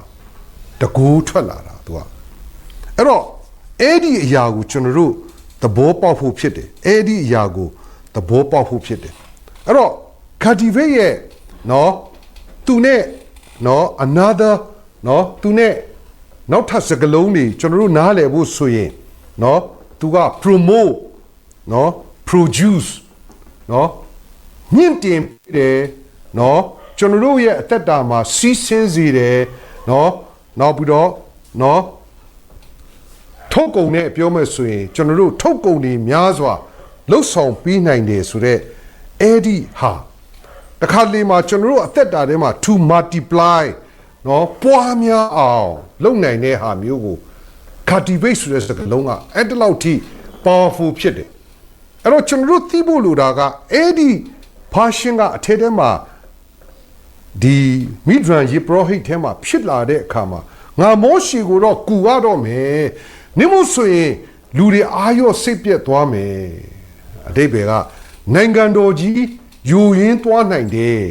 တကူထွက်လာတာသူကအဲ့တော့အဲ့ဒီအရာကိုကျွန်တော်တို့သဘောပေါက်ဖို့ဖြစ်တယ်အဲ့ဒီအရာကိုသဘောပေါက်ဖို့ဖြစ်တယ်အဲ့တော့ captivate ရဲ့နော်သူနဲ့နော် another နော်သူနဲ့နောက်ထပ်စကားလုံးတွေကျွန်တော်တို့နားလည်ဖို့ဆိုရင်နော်သူက promote နော် produce နော်မြင့်တင်တယ်နော်ကျွန်တော်တို့ရဲ့အသက်တာမှာစီးဆင်းစေတယ်နော်နောက်ပြီးတော့နော်ထုတ်ကုန်နဲ့ပြောမယ်ဆိုရင်ကျွန်တော်တို့ထုတ်ကုန်တွေများစွာလှုပ်ဆောင်ပြီးနိုင်တယ်ဆိုတော့အဲ့ဒီဟာတခါလေမှာကျွန်တော်တို့အသက်တာထဲမှာ to multiply နော်ပွားများအောင်လုပ်နိုင်တဲ့ဟာမျိုးကို cultivate ဆိုတဲ့စကားလုံးကအဲ့ဒီလောက်ထိ powerful ဖြစ်တယ်အဲ့တော့ကျွန်တော်တို့သိဖို့လိုတာကအဲ့ဒီ passion ကအထက်ထဲမှာဒီမိဒရန်ယေဘရဟိတ်ထဲမှာဖြစ်လာတဲ့အခါမှာငါမောရှေကိုတော့ကူရတော့မယ်နိမို့ဆိုရင်လူတွေအာရော့စိတ်ပြက်သွားမယ်အတိတ်ဘယ်ကနိုင်ငံတော်ကြီးယူရင်းသွားနိုင်တယ်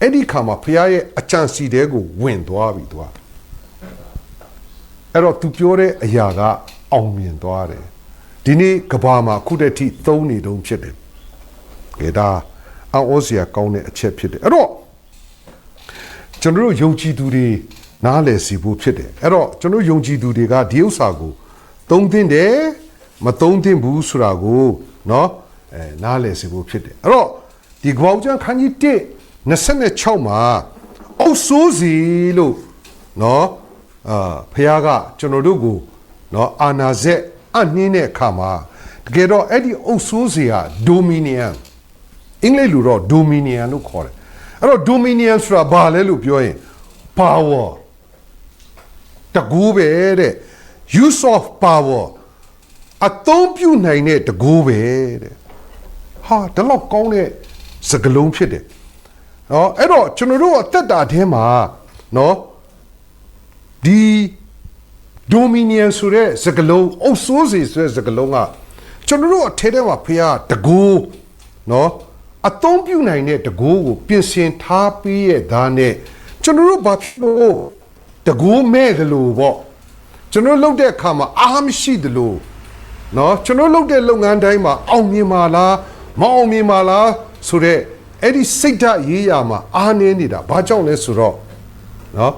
အဲ့ဒီခါမှာဖခင်ရဲ့အကြံစီတဲကိုဝင်သွားပြီသူကအဲ့တော့သူပြောတဲ့အရာကအောင်မြင်သွားတယ်ဒီနေ့ကဘာမှာခုတည်းထိသုံးနေတုံးဖြစ်တယ်ကဲဒါအော်စရာကောင်းတဲ့အချက်ဖြစ်တယ်အဲ့တော့ကျွန်တော်တို့ယုံကြည်သူတွေနားလည်စီဖို့ဖြစ်တယ်အဲ့တော့ကျွန်တော်ယုံကြည်သူတွေကဒီဥစ္စာကိုသုံးသင့်တယ်မသုံးသင့်ဘူးဆိုတာကိုเนาะနားလည်စီဖို့ဖြစ်တယ်အဲ့တော့ဒီကဘာဦးကျမ်းခန်းကြီး1 26မှာအုပ်ဆိုးစီလို့เนาะ ဖះကကျွန်တော်တို့ကိုနော်အာနာဇက်အနှင်းတဲ့အခါမှာတကယ်တော့အဲ့ဒီအုပ်ဆိုးစရာ dominion အင်္ဂလိပ်လိုတော့ dominion လို့ခေါ်တယ်အဲ့တော့ dominion ဆိုတာဘာလဲလို့ပြောရင် power တကူပဲတဲ့ use of power အသုံးပြုနိုင်တဲ့တကူပဲတဲ့ဟာဒါတော့ကောင်းတဲ့စကားလုံးဖြစ်တယ်နော်အဲ့တော့ကျွန်တော်တို့အသက်တာထဲမှာနော်ဒီ dominion ဆိုတဲ့စကားလုံးအုပ်စိုးစေဆိုတဲ့စကားလုံးကကျွန်တော်တို့အထက်ထဲမှာဖះတကူနော်အသုံးပြုနိုင်တဲ့တကူကိုပြင်ဆင်ထားပြီးရဲ့ဒါနဲ့ကျွန်တော်တို့ဘာဖြစ်လို့တကူမဲ့တယ်လို့ပေါ့ကျွန်တော်လုပ်တဲ့အခါမှာအားမရှိတယ်လို့နော်ကျွန်တော်လုပ်တဲ့လုပ်ငန်းတိုင်းမှာအောင်မြင်ပါလားမအောင်မြင်ပါလားဆိုတဲ့အဲ့ဒီစိတ်ဓာတ်ရေးရမှာအားနည်းနေတာဘာကြောင့်လဲဆိုတော့နော်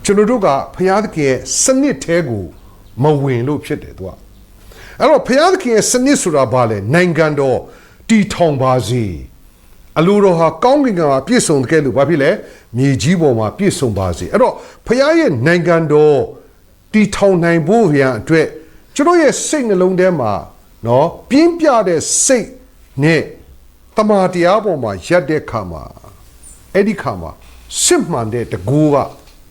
ကျွန်တော်တို့ကဘုရားသခင်ရဲ့စနစ်ထဲကိုမဝင်လို့ဖြစ်တယ်သူကအဲ့တော့ဘုရားသခင်ရဲ့စနစ်ဆိုတာဘာလဲနိုင်ငံတော်တည်ထောင်ပါစေအလိုတော်ဟာကောင်းကင်ကမှာပြည့်စုံတဲ့လို့ဘာဖြစ်လဲမြေကြီးပေါ်မှာပြည့်စုံပါစေအဲ့တော့ဘုရားရဲ့နိုင်ငံတော်တည်ထောင်နိုင်ဖို့ရန်အတွက်ကျွန်တော်ရဲ့စိတ်နှလုံးထဲမှာနော်ပြင်းပြတဲ့စိတ်နဲ့တမာတရားပေါ်မှာရက်တဲ့ခါမှာအဲ့ဒီခါမှာစစ်မှန်တဲ့တကူက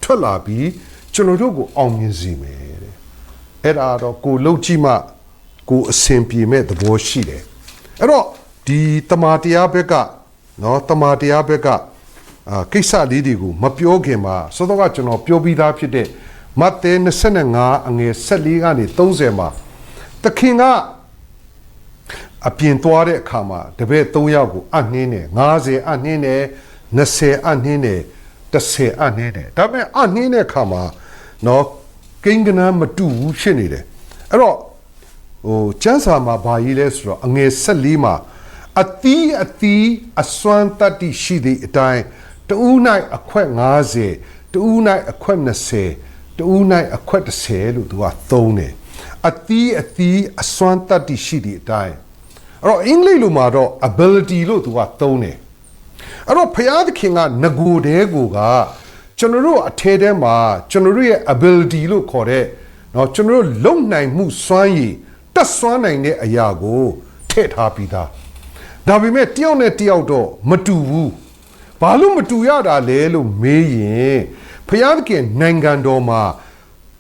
ထွက်လာပြီးကျွန်တော်တို့ကိုအောင်မြင်စေမယ်တဲ့အဲ့ဒါတော့ကိုလှုပ်ကြည့်မှကိုအစဉ်ပြေမဲ့သဘောရှိတယ်အဲ့တော့ဒီတမာတရားဘက်ကနော်တမာတရားဘက်ကကိစ္စလေးတွေကိုမပြောခင်မှာစောစောကကျွန်တော်ပြောပြီးသားဖြစ်တဲ့မဿဲ25အငယ်14ကနေ30မှာသခင်ကအပြင်သွားတဲ့အခါမှာတပည့်3ယောက်ကိုအနှင်းတယ်50အနှင်းတယ်20အနှင်းတယ်10အနှင်းတယ်ဒါပေမဲ့အနှင်းတဲ့အခါမှာနော်ကိန်းကနန်းမတူဘူးဖြစ်နေတယ်အဲ့တော့ကျမ်းစာမှာဘာရေးလဲဆိုတော့အငယ်14မှာအသီးအစွမ်းတတ္တိရှိသည့်အတိုင်းတဦး၌အခွက်50တဦး၌အခွက်20တဦး၌အခွက်30လို့သူကသုံးတယ်အသီးအစွမ်းတတ္တိရှိသည့်အတိုင်းအဲ့တော့အင်္ဂလိပ်လိုမှာတော့ ability လို့သူကသုံးတယ်အဲ့တော့ဘုရားသခင်ကငကိုတဲကိုကကျွန်တော်တို့အထဲထဲမှာကျွန်တော်တို့ရဲ့ ability လို့ခေါ်တဲ့เนาะကျွန်တော်တို့လုံနိုင်မှုစွမ်းရည်တက်စွမ်းနိုင်တဲ့အရာကိုထည့်ထားပြီးသားဒါပေမဲ့တယောက်နဲ့တယောက်တော့မတူဘူးဘာလို့မတူရတာလဲလို့မေးရင်ဘုရားသခင်နိုင်ငံတော်မှာ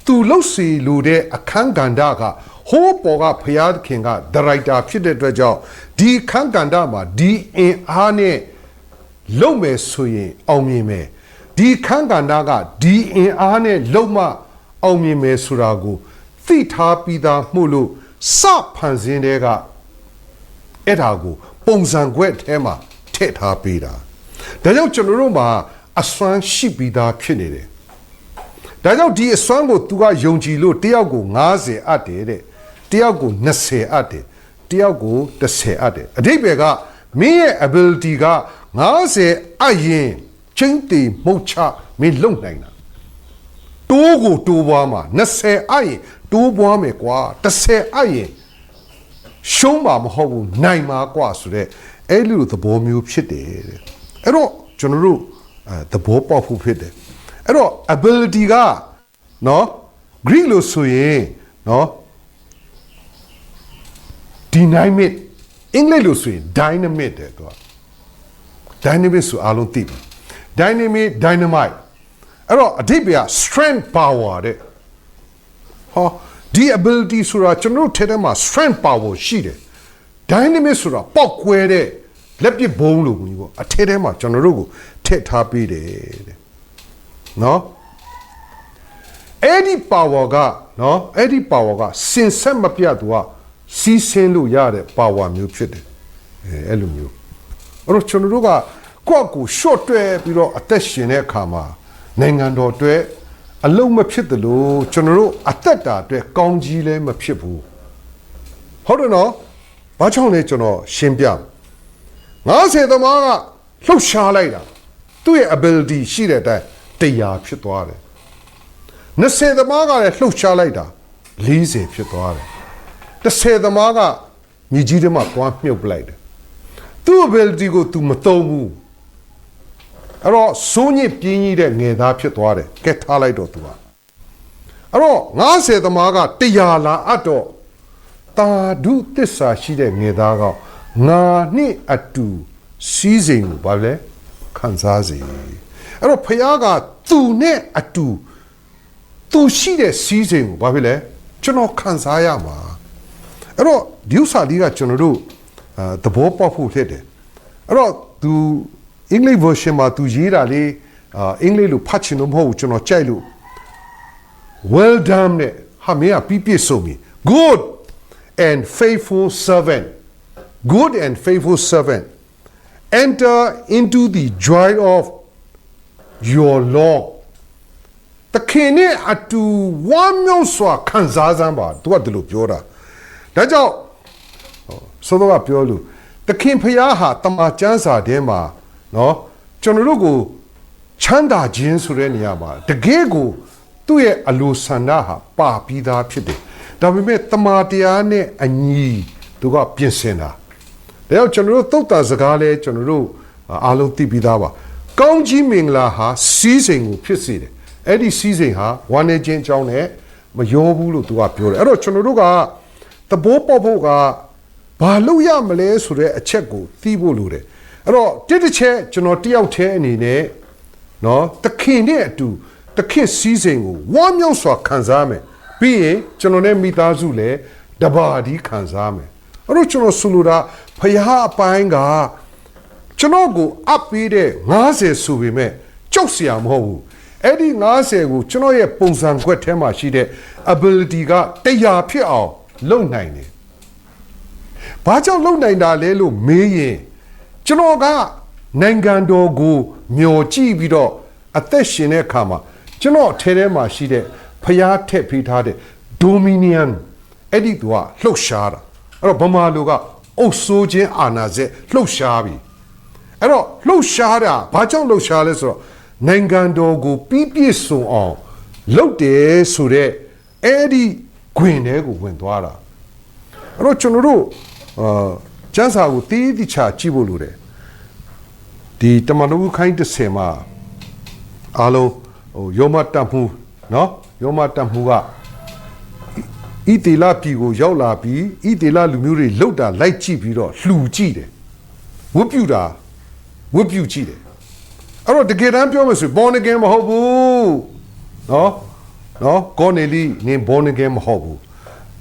သူလှုပ်စီလိုတဲ့အခန်းကဏ္ဍကဟိုးပေါ်ကဘုရားသခင်ကဒါရိုက်တာဖြစ်တဲ့အတွက်ကြောင့်ဒီအခန်းကဏ္ဍမှာဒီအင်အားနဲ့လုံမယ်ဆိုရင်အောင်မြင်မယ်ဒီအခန်းကဏ္ဍကဒီအင်အားနဲ့လုံမှအောင်မြင်မယ်ဆိုတာကိုသိထားပြီးသားမှုလို့စဖန်ဆင်းတဲ့ကအဲ့ဒါကိုပုံစံခွက်ထဲမှာထည့်ထားပေးတာဒါကြောင့်ကျွန်တော်တို့မှာအစွမ်းရှိပြီးသားဖြစ်နေတယ်ဒါကြောင့်ဒီအစွမ်းကိုသူကယုံကြည်လို့တယောက်ကို50အပ်တယ်တဲ့တယောက်ကို20အပ်တယ်တယောက်ကို10အပ်တယ်အဓိပ္ပာယ်ကမင်းရဲ့ ability က50အပ်ရင်ချင်းတီမှုတ်ချမင်းလုံနိုင်တာတိုးကိုတိုးပွားမှာ20အပ်ရင်တိုးပွားမယ်ကွာ10အပ်ရင်ရှုံးမှာမဟုတ်ဘူးနိုင်မှာကွာဆိုတဲ့အဲ့လိုသဘောမျိုးဖြစ်တယ်တဲ့အဲ့တော့ကျွန်တော်တို့သဘောပေါက်ဖို့ဖြစ်တယ်အဲ့တော့ ability ကနော် Greek လို့ဆိုရင်နော် dynamic အင်္ဂလိပ်လို့ဆိုရင် dynamic တဲ့သူက dynamic ဆိုအားလုံးသိပြီ dynamic dynamite အဲ့တော့အဓိပ္ပာယ် strength power တဲ့ဟောဒီ ability ဆိုတာကျွန်တော်တို့ထဲထဲမှာ strength power ရှိတယ် dynamic ဆိုတာပောက်ကွဲတဲ့လက်ပစ်ဘုံလို့မျိုးပေါ့အထဲထဲမှာကျွန်တော်တို့ကိုထည့်ထားပေးတယ်တဲ့နော်အဲ့ဒီ power ကနော်အဲ့ဒီ power ကစင်ဆက်မပြတ်သူကစီးဆင်းလို့ရတဲ့ power မျိုးဖြစ်တယ်အဲ့လိုမျိုးအဲ့တော့ကျွန်တော်တို့ကကိုယ့်ကို short တွဲပြီးတော့အသက်ရှင်တဲ့အခါမှာနိုင်ငံတော်အတွက်အလုံးမဖြစ်တယ်လို့ကျွန်တော်တို့အသက်တာအတွက်ကောင်းကြီးလည်းမဖြစ်ဘူးဟုတ်တယ်နော်ဘာကြောင့်လဲကျွန်တော်ရှင်းပြ50သမားကလှုပ်ရှားလိုက်တာသူ့ရဲ့ ability ရှိတဲ့အတိုင်း100ဖြစ်သွားတယ်20သမားကလည်းလှုပ်ရှားလိုက်တာ40ဖြစ်သွားတယ်10သမားကမြေကြီးထဲမှာသွားမြုပ်ပလိုက်တယ်သူ့ ability ကို तू မသုံးဘူးအဲ့တော့စိုးညစ်ပြင်းကြီးတဲ့ငယ်သားဖြစ်သွားတယ်ကဲထားလိုက်တော့ तू က Alors, ngase the maga, tiyala ato. Ta do this she de nedaga. Nga ni atu seizing bale kanzazi. Alors, payaga, tu ne atu. Tu she de seizing babile. Chano kanzaya ma. Alors, Diusa liga chano the bop of who hit it. Alors, tu English version ma tu jirali, English lu patchinum ho chano chailu. Well done, Hamia pipi somi. Good and faithful servant. Good and faithful servant. Enter into the joy of your Lord. The king atu one million kanzazamba. Do what the loop yora. That's all. So do up your The king payaha tamachansa dema. No, Chonurugu chanda jin sureniama. The gego. သူ့ရဲ့အလိုဆန္ဒဟာပါပြီးသားဖြစ်တယ်။ဒါပေမဲ့တမာတရားနဲ့အညီသူကပြင်ဆင်တာ။ဒါကြောင့်ကျွန်တော်တို့သုတ်တာစကားလဲကျွန်တော်တို့အားလုံးသိပြီးသားပါ။ကောင်းကြီးမင်္ဂလာဟာစီးစိမ်ကိုဖြစ်စေတယ်။အဲ့ဒီစီးစိမ်ဟာဝမ်းနေခြင်းအကြောင်းနဲ့မရောဘူးလို့သူကပြောတယ်။အဲ့တော့ကျွန်တော်တို့ကသဘောပေါက်ဖို့ကဘာလို့ရမလဲဆိုတဲ့အချက်ကိုသိဖို့လိုတယ်။အဲ့တော့တစ်ချက်ကျွန်တော်တယောက်တည်းအနေနဲ့နော်တခင်နဲ့အတူတခင်စီးစိမ်ကိုဝမ်းမြောက်စွာခံစားမယ်ပြီးရင်ကျွန်တော်နဲ့မိသားစုလည်းတပါးဒီခံစားမယ်အဲ့တော့ကျွန်တော်ဆိုလိုတာဖယားအပိုင်းကကျွန်တော်ကိုအပ်ပေးတဲ့90ဆိုပေမဲ့ကြောက်စရာမဟုတ်ဘူးအဲ့ဒီ90ကိုကျွန်တော်ရဲ့ပုံစံခွက်ထဲမှာရှိတဲ့ ability က100ဖြစ်အောင်လုပ်နိုင်တယ်ဘာကြောင့်လုပ်နိုင်တာလဲလို့မေးရင်ကျွန်တော်ကနိုင်ငံတော်ကိုမျှော်ကြည့်ပြီးတော့အသက်ရှင်တဲ့အခါမှာကျွန်တော်ထဲထဲမှာရှိတဲ့ဖျားထက်ဖိထားတဲ့ dominion အဲ့ဒီသူကလှုပ်ရှားတာအဲ့တော့ဗမာလူကအုပ်စိုးခြင်းအာဏာစက်လှုပ်ရှားပြီအဲ့တော့လှုပ်ရှားတာဘာကြောင့်လှုပ်ရှားလဲဆိုတော့နိုင်ငံတော်ကိုပြီးပြည့်စုံအောင်လုပ်တယ်ဆိုတဲ့အဲ့ဒီခွင်တွေကိုဝင်သွားတာအဲ့တော့ကျွန်တော်တို့ကျန်းစာကိုတီးတိချာကြည့်ဖို့လိုတယ်ဒီတမန်တော်ခိုင်း30မှာအားလုံးယောမတတ်မှုနော်ယောမတတ်မှုကဣတိလပြည်ကိုရောက်လာပြီးဣတိလလူမျိုးတွေလှုပ်တာလိုက်ကြည့်ပြီးတော့လှူကြည့်တယ်ဝတ်ပြုတာဝတ်ပြုကြည့်တယ်အဲ့တော့တကယ်တမ်းပြောမယ်ဆိုborn again မဟုတ်ဘူးနော်ကောနေလီနင် born again မဟုတ်ဘူး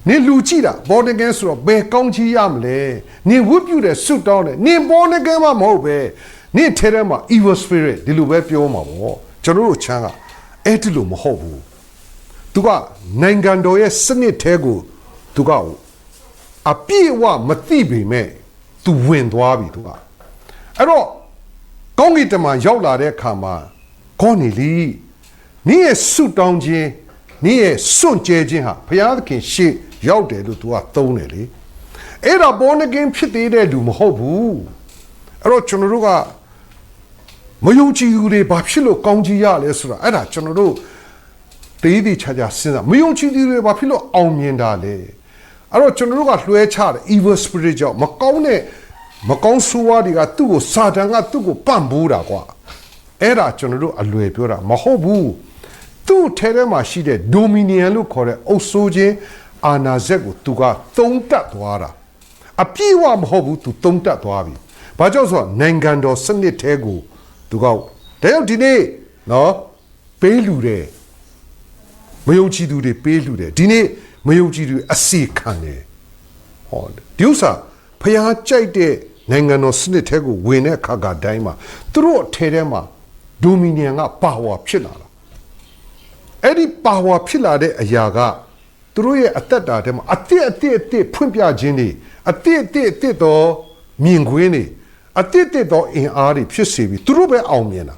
နင်လူကြည့်တာ born again ဆိုတော့ဘယ်ကောင်းချီးရမလဲနင်ဝတ်ပြုတယ်ဆုတောင်းတယ်နင် born again မဟုတ်ပဲနင်ထဲထဲမှာ evil spirit ဒီလိုပဲပြောမှာပေါ့ကျွန်တော်တို့ချမ်းကအဲ့ဒီလိုမဟုတ်ဘူးသူကနိုင်ငံတော်ရဲ့စနစ်ထဲကိုသူကအပြည့်အဝမသိပေမဲ့သူဝင်သွားပြီသူကအဲ့တော့ကောင်းကင်တမန်ရောက်လာတဲ့အခါမှာကောနေလီနင်းရဲ့ဆုတောင်းခြင်းနင်းရဲ့စွန့်ကြဲခြင်းဟာဘုရားသခင်ရှေ့ရောက်တယ်လို့သူကသုံးတယ်လေအဲ့ဒါ born again ဖြစ်သေးတဲ့လူမဟုတ်ဘူးအဲ့တော့ကျွန်တော်တို့ကမယုံကြည်သူတွေဘာဖြစ်လို့ကောင်းကြီးရလဲဆိုတာအဲ့ဒါကျွန်တော်တို့တေးသေးချာချာစဉ်းစားမယုံကြည်သူတွေဘာဖြစ်လို့အောင်မြင်တာလဲအဲ့တော့ကျွန်တော်တို့ကလွှဲချတယ် evil spirit ကြောင့်မကောင်းဆိုးဝါးတွေကသူ့ကိုစာတန်ကသူ့ကိုပံ့ပိုးတာကွာအဲ့ဒါကျွန်တော်တို့အလွယ်ပြောတာမဟုတ်ဘူးသူ့ထဲထဲမှာရှိတဲ့ dominion လို့ခေါ်တဲ့အုပ်စိုးခြင်းအာဏာစက်ကိုသူကသုံးတက်သွားတာအပြည့်အဝမဟုတ်ဘူးသူသုံးတက်သွားပြီဘာကြောင့်ဆိုတော့နိုင်ငံတော်စနစ်ထဲကိုသူကတယောက်ဒီနေ့နော်ပေးလူတယ်မယုံကြည်သူတွေပေးလူတယ်ဒီနေ့မယုံကြည်သူအစီခံတယ်ဟောဒီဥစ္စာဖျားကြိုက်တဲ့နိုင်ငံတော်စနစ်ထဲကိုဝင်တဲ့အခါကတိုင်းမှာသူတို့အထဲထဲမှာဒိုမီနီယံကပါဝါဖြစ်လာတာအဲ့ဒီပါဝါဖြစ်လာတဲ့အရာကသူတို့ရဲ့အသက်တာထဲမှာအတစ်ဖွင့်ပြခြင်းတွေအတစ်တော့မြင်ကွင်းတွေအတစ်တော့အင်အားတွေဖြစ်စေပြီးသူတို့ပဲအောင်မြင်တာ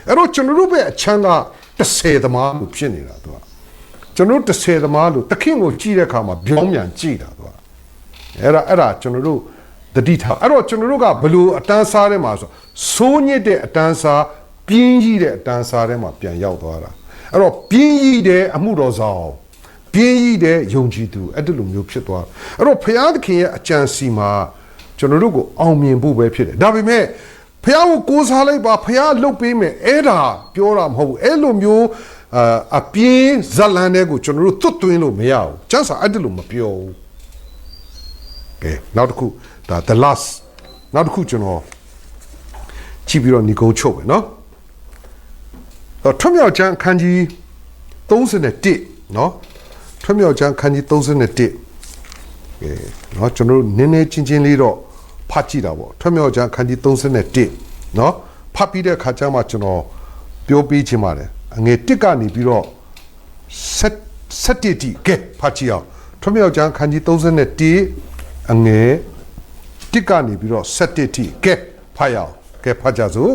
အဲ့တော့ကျွန်တော်တို့ပဲအချမ်းက30သမားလို့ဖြစ်နေတာသူကကျွန်တော်တို့30သမားလို့တခင်ကိုကြည့်တဲ့အခါမှာပြောင်းပြန်ကြည့်တာသူကအဲ့ဒါကျွန်တော်တို့တတိထားအဲ့တော့ကျွန်တော်တို့ကဘလို့အတန်းစားထဲမှာဆိုးညစ်တဲ့အတန်းစားပြင်းကြီးတဲ့အတန်းစားထဲမှာပြန်ရောက်သွားတာအဲ့တော့ပြင်းကြီးတဲ့အမှုတော်ဆောင်ပြင်းကြီးတဲ့ယုံကြည်သူအဲ့ဒီလိုမျိုးဖြစ်သွားအဲ့တော့ဘုရားသခင်ရဲ့အကြံစီမှာကျွန်တော်တို့ကိုအောင်မြင်ဖို့ပဲဖြစ်တယ်ဒါပေမဲ့ဘုရားကိုကိုးစားလိုက်ပါဘုရားလှုပ်ပေးမယ်အဲ့ဒါပြောတာမဟုတ်ဘူးအဲ့လိုမျိုး အပြင်းဇလန်တွေကိုကျွန်တော်တို့သွတ်သွင်းလို့မရဘူးကျန်းစာအဲ့ဒါလို့မပြောဘူးကဲနောက်တစ်ခုဒါ the last နောက်တစ်ခုကျွန်တော်ကြည့်ပြီးတော့ညီကုန်းချုပ်ပဲเนาะထွတ်မြောက်ကျမ်းခန်းကြီး31เนาะထွတ်မြောက်ကျမ်းခန်းကြီး31ကဲเนาะကျွန်တော်တို့နည်းနည်းချင်းလေးတော့ဖတ်ကြည့်တာပေါ့ထွတ်မြောက်ကျမ်းခန်းကြီး31เนาะဖတ်ပြီးတဲ့အခါကျမှကျွန်တော်ပြောပြချင်ပါတယ်အငယ်1ကနေပြီးတော့7တိကဲဖတ်ကြည့်အောင်ထွတ်မြောက်ကျမ်းခန်းကြီး31အငယ်1ကနေပြီးတော့7တိကဲဖတ်ရအောင်ကဲဖတ်ကြစို့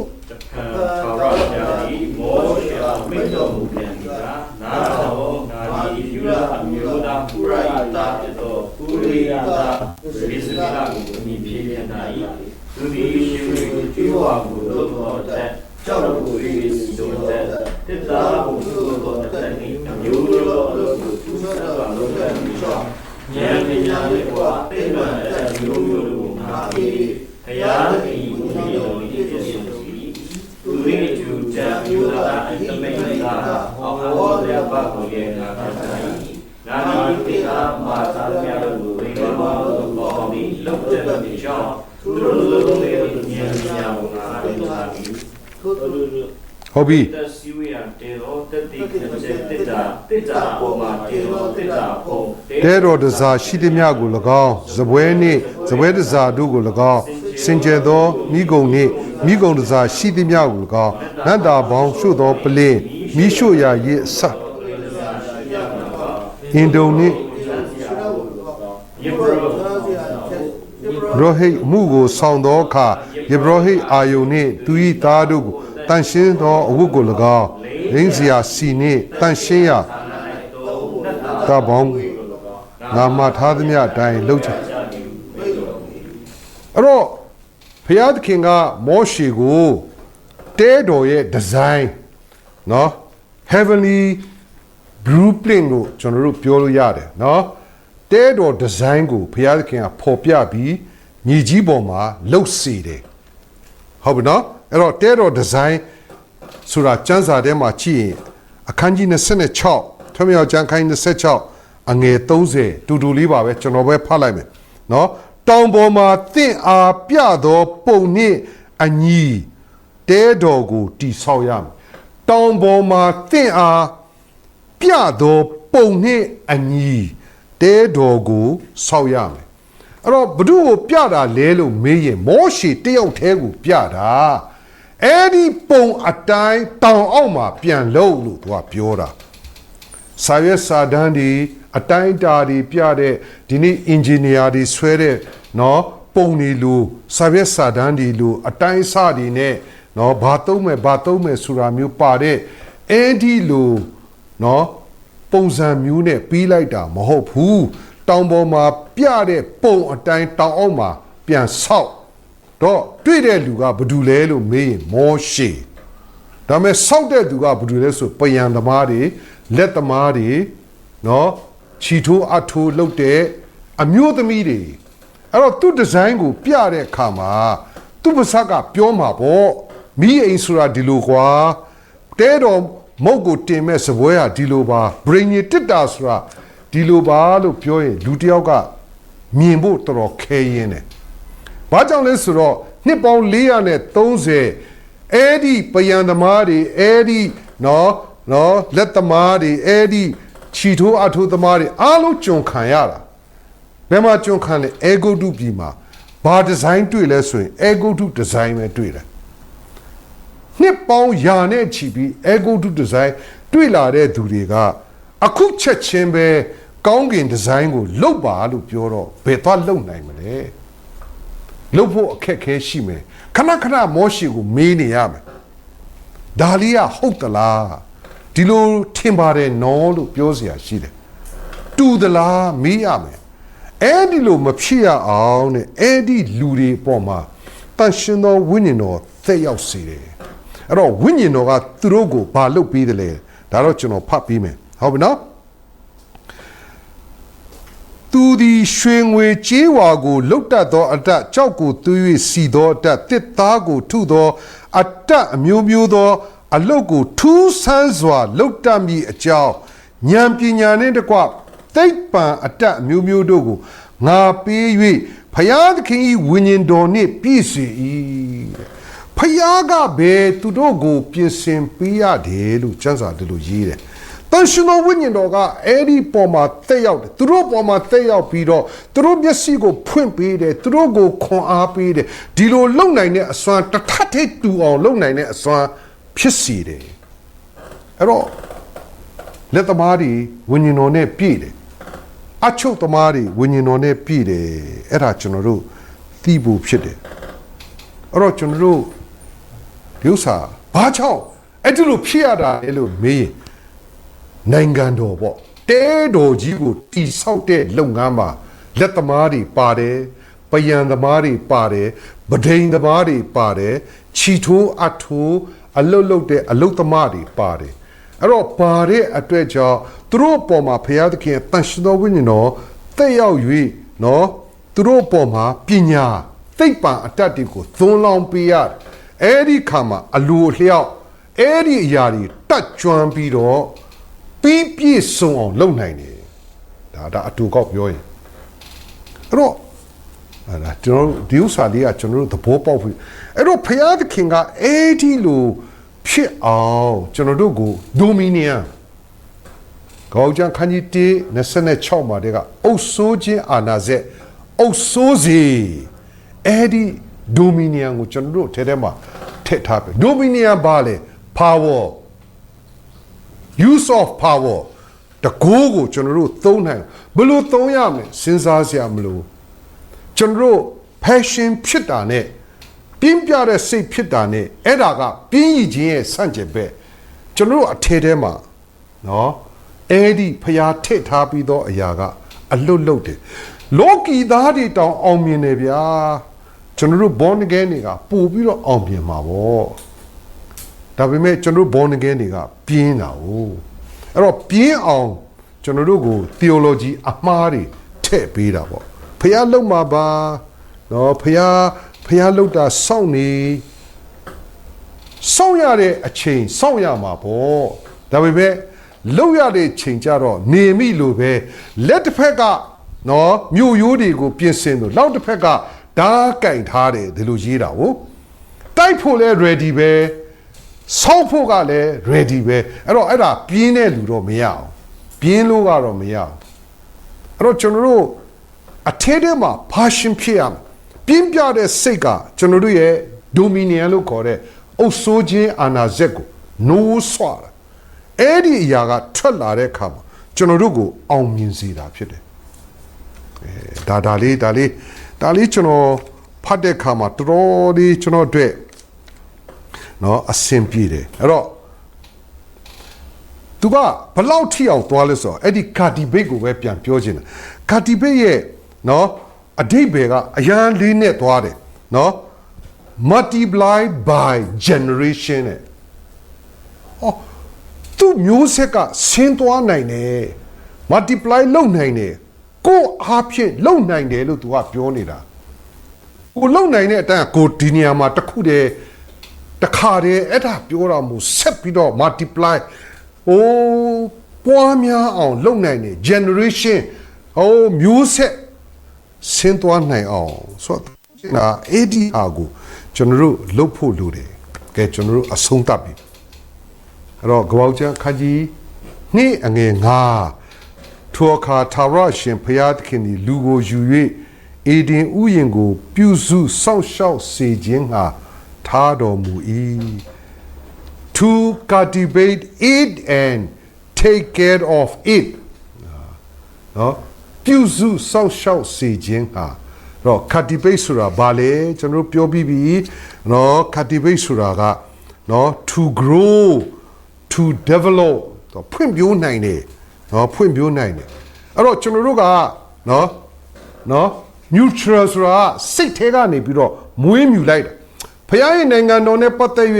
သူဒီရှိကိုကျွေးဝါကိုလို့တော့တဲ့ကြောက်ကိုရေးဆိုတဲ့တစ်သားကိုလို့တော့တဲ့နေမျိုးလို့လို့သူစတာလို့တဲ့ပြီးတော့ဉာဏ်ပညာလေးကွာသိမှန်တဲ့မျိုးလို့မှာပြီးဘုရားသခင်ကိုဒီလိုဒီပြည့်စုံပြီးသူရင်းကျူတံမျိုးသားအတမိန်ကဟောတော်ရပါကိုရဲ့နာခတိုင်းနာမတိအာမာသာမြတ်လို့ဝိကမောလို့ပေါ်ပြီးလုတ်တဲ့ပြီးတော့ဟုတ်ပြီတဲတော်တစားရှိသည်များကို၎င်းဇပွဲနှင့်ဇပွဲတစားတို့ကို၎င်းစင်ကြယ်သောမိဂုံနှင့်မိဂုံတစားရှိသည်များကို၎င်းနန္တာပေါင်းရှုသောပလင်းမိရှုရာရဲ့အစအင်ဒုံနှင့်ဘရဟိမှုကိုဆောင်သောအခါယေဘရဟိအာယုန်နှင့်သူ၏သားတို့ကိုတန်ရှင်းသောအဝတ်ကို၎င်းရင်းစရာစီနှင့်တန်ရှင်းရာတပေါင်းငါမှထားသမျှအတိုင်းလုပ်ချင်အဲ့တော့ဘုရားသခင်ကမောရှေကိုတဲတော်ရဲ့ဒီဇိုင်းเนาะ heavenly blueprint လို့ကျွန်တော်တို့ပြောလို့ရတယ်เนาะတဲတော်ဒီဇိုင်းကိုဘုရားသခင်ကဖော်ပြပြီးမြေကြီးပေါ်မှာလှုပ်စေတယ်ဟုတ်ပြီနော်အဲ့တော့တဲတော်ဒီဇိုင်းဆိုတာကျမ်းစာထဲမှာကြည့်ရင်အခန်းကြီး26ထွတ်မြောက်ကျမ်းခန်းကြီး26အငယ်30တူတူလေးပါပဲကျွန်တော်ပဲဖတ်လိုက်မယ်နော်တောင်ပေါ်မှာသင့်အားပြသောပုံနှင့်အညီတဲတော်ကိုတည်ဆောက်ရမယ်တောင်ပေါ်မှာသင့်အားပြသောပုံနှင့်အညီတဲတော်ကိုဆောက်ရမယ်အဲ့တော့ဘု து ကိုပြတာလဲလို့မေးရင်မောရှေတယောက်တည်းကိုပြတာအဲ့ဒီပုံအတိုင်းတောင်အောက်မှာပြန်လို့လို့သူကပြောတာစာရွက်စာတမ်းဒီအတိုင်းတာဒီပြတဲ့ဒီနေ့အင်ဂျင်နီယာတွေဆွဲတဲ့နော်ပုံတွေလို့စာရွက်စာတမ်းဒီလို့အတိုင်းစတွေနဲ့နော်ဘာသုံးမယ်ဆိုတာမျိုးပါတဲ့အဲ့ဒီလို့နော်ပုံစံမျိုးနဲ့ပြီးလိုက်တာမဟုတ်ဘူးတောင်ပေါ်မှာပြတဲ့ပုံအတိုင်းတောင်အောက်မှာပြန်ဆောက်တော့တွေ့တဲ့လူကဘာလို့လဲလို့မေးရင်မောရှေဒါပေမဲ့ဆောက်တဲ့သူကဘာလို့လဲဆိုပယံသမားတွေလက်သမားတွေနော်ခြီထိုးအထိုးလုပ်တဲ့အမျိုးသမီးတွေအဲ့တော့သူ့ဒီဇိုင်းကိုပြတဲ့အခါမှာသူ့ပါစကပြောမှာပေါ့မိအိမ်ဆိုတာဒီလိုကွာတဲတော်မုတ်ကိုတင်မဲ့စပွဲဟာဒီလိုပါဘရိန်ကြီးတစ်တာဆိုတာဒီလိုပါလို့ပြောရင်လူတယောက်ကမြင်ဖို့တော်တော်ခဲရင်းတယ်။ဘာကြောင့်လဲဆိုတော့နှစ်ပေါင်း430အဲ့ဒီပယံသမားတွေအဲ့ဒီနော်လက်သမားတွေအဲ့ဒီခြီထိုးအထိုးသမားတွေအားလုံးကြုံခံရတာ။ဘယ်မှာကြုံခံလဲအေဂုတ်တုပြည်မှာဘာဒီဇိုင်းတွေ့လဲဆိုရင်အေဂုတ်တုဒီဇိုင်းပဲတွေ့တယ်။နှစ်ပေါင်းရာနဲ့ချီပြီးအေဂုတ်တုဒီဇိုင်းတွေ့လာတဲ့သူတွေကအခုချက်ချင်းပဲကောင်းကင်ဒီဇိုင်းကိုလုတ်ပါလို့ပြောတော့ဘယ်သွားလုတ်နိုင်မလဲလုတ်ဖို့အခက်ခဲရှိမယ်ခဏခဏမောရှေကိုမေးနေရမယ်ဒါလေးကဟုတ်သလားဒီလိုထင်ပါတယ်နော်လို့ပြောเสียရှိတယ်တူသလားမေးရမယ်အဲ့ဒီလိုမဖြစ်ရအောင်နဲ့အဲ့ဒီလူတွေပေါ်မှာတန်ရှင်သောဝိညာဉ်တော်သက်ရောက်စေတယ်အဲ့တော့ဝိညာဉ်တော်ကသူတို့ကိုဘာလုပ်ပေးတယ်လဲဒါတော့ကျွန်တော်ဖတ်ပြီးမယ်ဟုတ်ပြီနော်သူသည်ရွှေငွေကြေးဝါကိုလုတ်တတ်သောအတတ်ကြောက်ကိုသွေး၍စီသောအတတ်တစ်သားကိုထုသောအတတ်အမျိုးမျိုးသော အလုတ်ကိုထူးဆန်းစွာလှုပ်တတ်မိအကြောင်းဉာဏ်ပညာနှင့်တကွသိပ္ပံအတတ်မျိုးမျိုးတို့ကိုငါပေး၍ဖယားသခင်၏ဝိညာဉ်တော်နှင့်ပြည့်စုံ၏ဖယားကပဲသူတို့ကိုပြင်ဆင်ပေးရတယ်လို့ကျမ်းစာဒီလိုရေးတယ်တန်ရှင်တော်ဝိညာဉ်တော်ကအဲ့ဒီပေါ်မှာတက်ရောက်တယ်သူတို့ပေါ်မှာတက်ရောက်ပြီးတော့သူတို့မျက်စိကိုဖွင့်ပေးတယ်သူတို့ကိုခွန်အားပေးတယ်ဒီလိုလုံနိုင်တဲ့အစွမ်းတစ်ထပ်ထိပ်တူအောင်လုံနိုင်တဲ့အစွမ်းဖြစ်စီတယ်အဲ့တော့လက်သမားတွေဝိညာဉ်တော်နဲ့ပြည့်တယ်အချုပ်သမားတွေဝိညာဉ်တော်နဲ့ပြည့်တယ်အဲ့ဒါကျွန်တော်တို့သိဖို့ဖြစ်တယ်အဲ့တော့ကျွန်တော်တို့ဒီဥစ္စာဘာကြောင့်အဲ့ဒီလိုဖြစ်ရတာလဲလို့မေးရင်နိုင်ငံတော်ပေါ့တဲတော်ကြီးကိုတိဆောက်တဲ့လုပ်ငန်းမှာလက်သမားတွေပါတယ်ပယံသမားတွေပါတယ်ဗဒိန်သမားတွေပါတယ်ချီထိုးအထိုးအလုတ်လုတ်တဲ့အလုတ်သမားတွေပါတယ်အဲ့တော့ပါတဲ့အတွက်ကြောင့်သူတို့ပေါ်မှာဘုရားသခင်တန်ရှင်တော်ဝိညာဉ်တော်တက်ရောက်၍နော်သူတို့ပေါ်မှာပညာသိပ္ပံအတတ်တွေကိုသွန်းလောင်းပေးရတယ်အဲ့ဒီခါမှာအလိုလျောက်အဲ့ဒီအရာတွေတတ်ကျွမ်းပြီးတော့ပြီးပြည့်စုံအောင်လုပ်နိုင်တယ်ဒါအတူကောက်ပြောရင်အဲ့တော့ကျွန်တော်ဒီဥစ္စာလေးကကျွန်တော်တို့သဘောပေါက်ပြီအဲ့တော့ဘုရားသခင်ကအဲ့ဒီလိုဖြစ်အောင်ကျွန်တော်တို့ကိုဒိုမီနီယံကောင်းချမ်းခန်းကြီး1:26မှာတည်းကအုပ်စိုးခြင်းအာဏာစက်အုပ်စိုးစေအဲ့ဒီဒိုမီနီယံကိုကျွန်တော်တို့ထဲမှာထည့်ထားပြီဒိုမီနီယံဘာလဲ power use of power တကိုးကိုကျွန်တော်တို့သုံးနိုင်ဘယ်လိုသုံးရမလဲစဉ်းစားစရာမလိုကျွန်တော်တို့ passion ဖြစ်တာနဲ့ပြင်းပြတဲ့စိတ်ဖြစ်တာနဲ့အဲ့ဒါကပြင်းရည်ခြင်းရဲ့ဆန့်ကျင်ဘက်ကျွန်တော်တို့အထဲထဲမှာနော်အဲ့ဒီဖျားထည့်ထားပြီးသောအရာကအလွတ်လွတ်တယ်လောကီသားတွေတောင်အောင်မြင်တယ်ဗျာကျွန်တော်တို့ born again တွေကပို့ပြီးတော့အောင်မြင်မှာပေါ့ဒါပေမဲ့ကျွန်တော်တို့ born again တွေကပြင်းတာ哦အဲ့တော့ပြင်းအောင်ကျွန်တော်တို့ကို theology အမှားတွေထည့်ပေးတာပေါ့ဖျားလုံမှာပါနော်ဖျားလုံတာစောင့်နေစောင့်ရတဲ့အချိန်စောင့်ရမှာပေါ့ဒါပေမဲ့လုံရတဲ့ချိန်ကြတော့နေမိလို့ပဲလက်တစ်ဖက်ကနော်မြို့ရိုးတွေကိုပြင်ဆင်လို့နောက်တစ်ဖက်ကဓာတ်ကင်ထားတယ်ဒီလိုရေးတာဟုတ်တိုက်ဖို့လဲ ready ပဲဆောက်ဖို့ကလည်း ready ပဲအဲ့တော့အဲ့ဒါပြင်းတဲ့လူတော့မရအောင်ပြင်းလို့ကတော့မရအောင်အဲ့တော့ကျွန်တော်တို့အထဲထဲမှာ passion ဖြစ်ရမယ်ပြင်းပြတဲ့စိတ်ကကျွန်တော်တို့ရဲ့ dominion လို့ခေါ်တဲ့အုပ်စိုးခြင်းအာဏာစက်ကိုနိုးဆွတာအဲ့ဒီအရာကထွက်လာတဲ့အခါမှာကျွန်တော်တို့ကိုအောင်မြင်စေတာဖြစ်တယ်ဒါလေးကျွန်တော်ဖတ်တဲ့အခါမှာတော်တော်လေးကျွန်တော်အတွက်နော်အဆင်ပြေတယ်အဲ့တော့သူကဘလောက်ထိအောင်သွားလဲဆိုတော့အဲ့ဒီကာတီဘိတ်ကိုပဲပြန်ပြောချင်တယ်ကာတီဘိတ်ရဲ့နော်အဓိပ္ပာယ်ကအရန်လေးနဲ့သွားတယ်နော် multiply by generation နဲ့သူမျိုးဆက်ကဆင်းသွားနိုင်တယ် multiply လုပ်နိုင်တယ်ကိုအားဖြင့်လုံနိုင်တယ်လို့သူကပြောနေတာကိုလုံနိုင်တဲ့အတိုင်းကိုဒီနေရာမှာတစ်ခုတည်းတစ်ခါတည်းအဲ့ဒါပြောတာမျိုးဆက်ပြီးတော့ multiply ပွားများအောင်လုံနိုင်တယ် generation မျိုးဆက်ဆင်းသွားနိုင်အောင်ဆိုတော့အဲ့ဒီအားကိုကျွန်တော်တို့လှုပ်ဖို့လိုတယ်ကဲကျွန်တော်တို့အဆုံးသတ်ပြီအဲ့တော့ကပောက်ကျမ်းခန်းကြီးနေ့အငယ်9ထိုအခါထာဝရရှင်ဘုရားသခင်သည်လူကိုယူ၍အေဒင်ဥယျာဉ်ကိုပြုစုစောင့်ရှောက်စေခြင်းငှာထားတော်မူ၏to cultivate it and take care of it နော်ပြုစုစောင့်ရှောက်စေခြင်းဟာတော့ cultivate ဆိုတာဘာလဲကျွန်တော်ပြောပြီးပြီနော် cultivate ဆိုတာကနော် to grow to develop တော့ဖွံ့ဖြိုးနိုင်တယ်နော်ဖွံ့ဖြိုးနိုင်တယ်အဲ့တော့ကျွန်တော်တို့ကနော် neutral ဆိုတာစိတ်ထဲကနေပြီးတော့မွေးမြူလိုက်တာဖခင်ရဲ့နိုင်ငံတော်နဲ့ပတ်သက်၍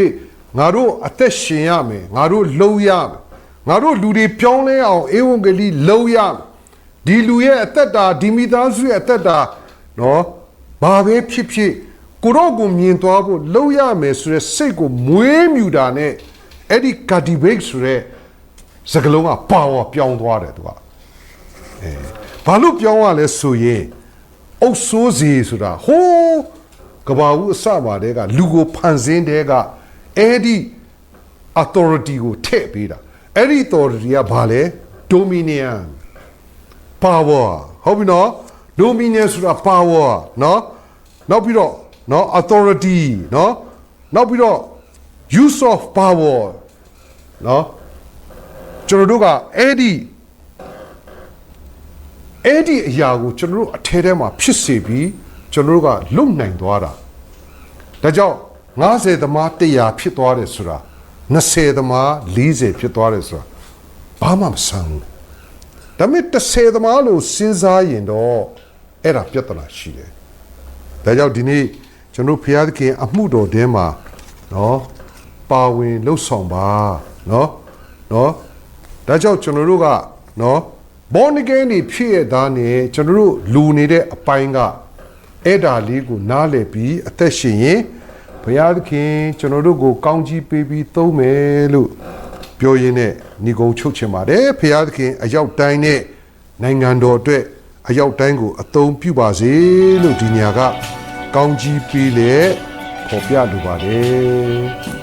ငါတို့အသက်ရှင်ရမယ်ငါတို့လုံရမယ်ငါတို့လူတွေပြောင်းလဲအောင်ဧဝံဂေလိလုံရမယ်ဒီလူရဲ့အသက်တာဒီမိသားစုရဲ့အသက်တာနော်ဘာပဲဖြစ်ဖြစ်ကိုတော့ကိုမြင်သွားဖို့လုံရမယ်ဆိုတဲ့စိတ်ကိုမွေးမြူတာနဲ့ အဲ့ဒီ cultivate ဆိုတဲ့စကားလုံးက power ပြောင်းသွားတယ်သူကဘာလို့ပြောင်းရလဲဆိုရင်အုပ်ဆိုးစီဆိုတာဟိုးကဘာဦးအစပါတဲ့ကလူကိုဖန်ဆင်းတဲ့ကအဲ့ဒီ authority ကိုထည့်ပေးတာအဲ့ဒီ authority ကဘာလဲ dominion power ဟုတ်ပြီနော် dominion ဆိုတာ power နော်နောက်ပြီးတော့နော် authority နော်နောက်ပြီးတော့ use of power နော်ကျွန်တော်တို့ကအဲ့ဒီအရာကိုကျွန်တော်တို့အထဲထဲမှာဖြစ်စေပြီးကျွန်တော်တို့ကလုံနိုင်သွားတာဒါကြောင့်90သမား100ဖြစ်သွားတယ်ဆိုတာ20သမား40ဖြစ်သွားတယ်ဆိုတာဘာမှမဆန်းဘူးဒါပေမဲ့30သမားလို့စဉ်းစားရင်တော့အဲ့ဒါပြဿနာရှိတယ်ဒါကြောင့်ဒီနေ့ကျွန်တော်ဘုရားသခင်အမှုတော်ထဲမှာနော်ပါဝင်လှုပ်ဆောင်ပါနော်ဒါကြောင့်ကျွန်တော်တို့ကနော်ဘောနဂန်နေဖြစ်ရတာနဲ့ကျွန်တော်တို့လူနေတဲ့အပိုင်းကအဲ့ဒါလေးကိုနားလည်ပြီးအသက်ရှင်ရင်ဘုရားသခင်ကျွန်တော်တို့ကိုကောင်းကြီးပေးပြီးသုံးမယ်လို့ပြောရင်းနဲ့ညီကုန်းချုပ်ချင်ပါတယ်ဘုရားသခင်အရောက်တိုင်းနဲ့နိုင်ငံတော်အတွက်အရောက်တိုင်းကိုအသုံးပြုပါစေလို့ဒီညာကကောင်းကြီးပေးလေပေါ်ပြလိုပါတယ်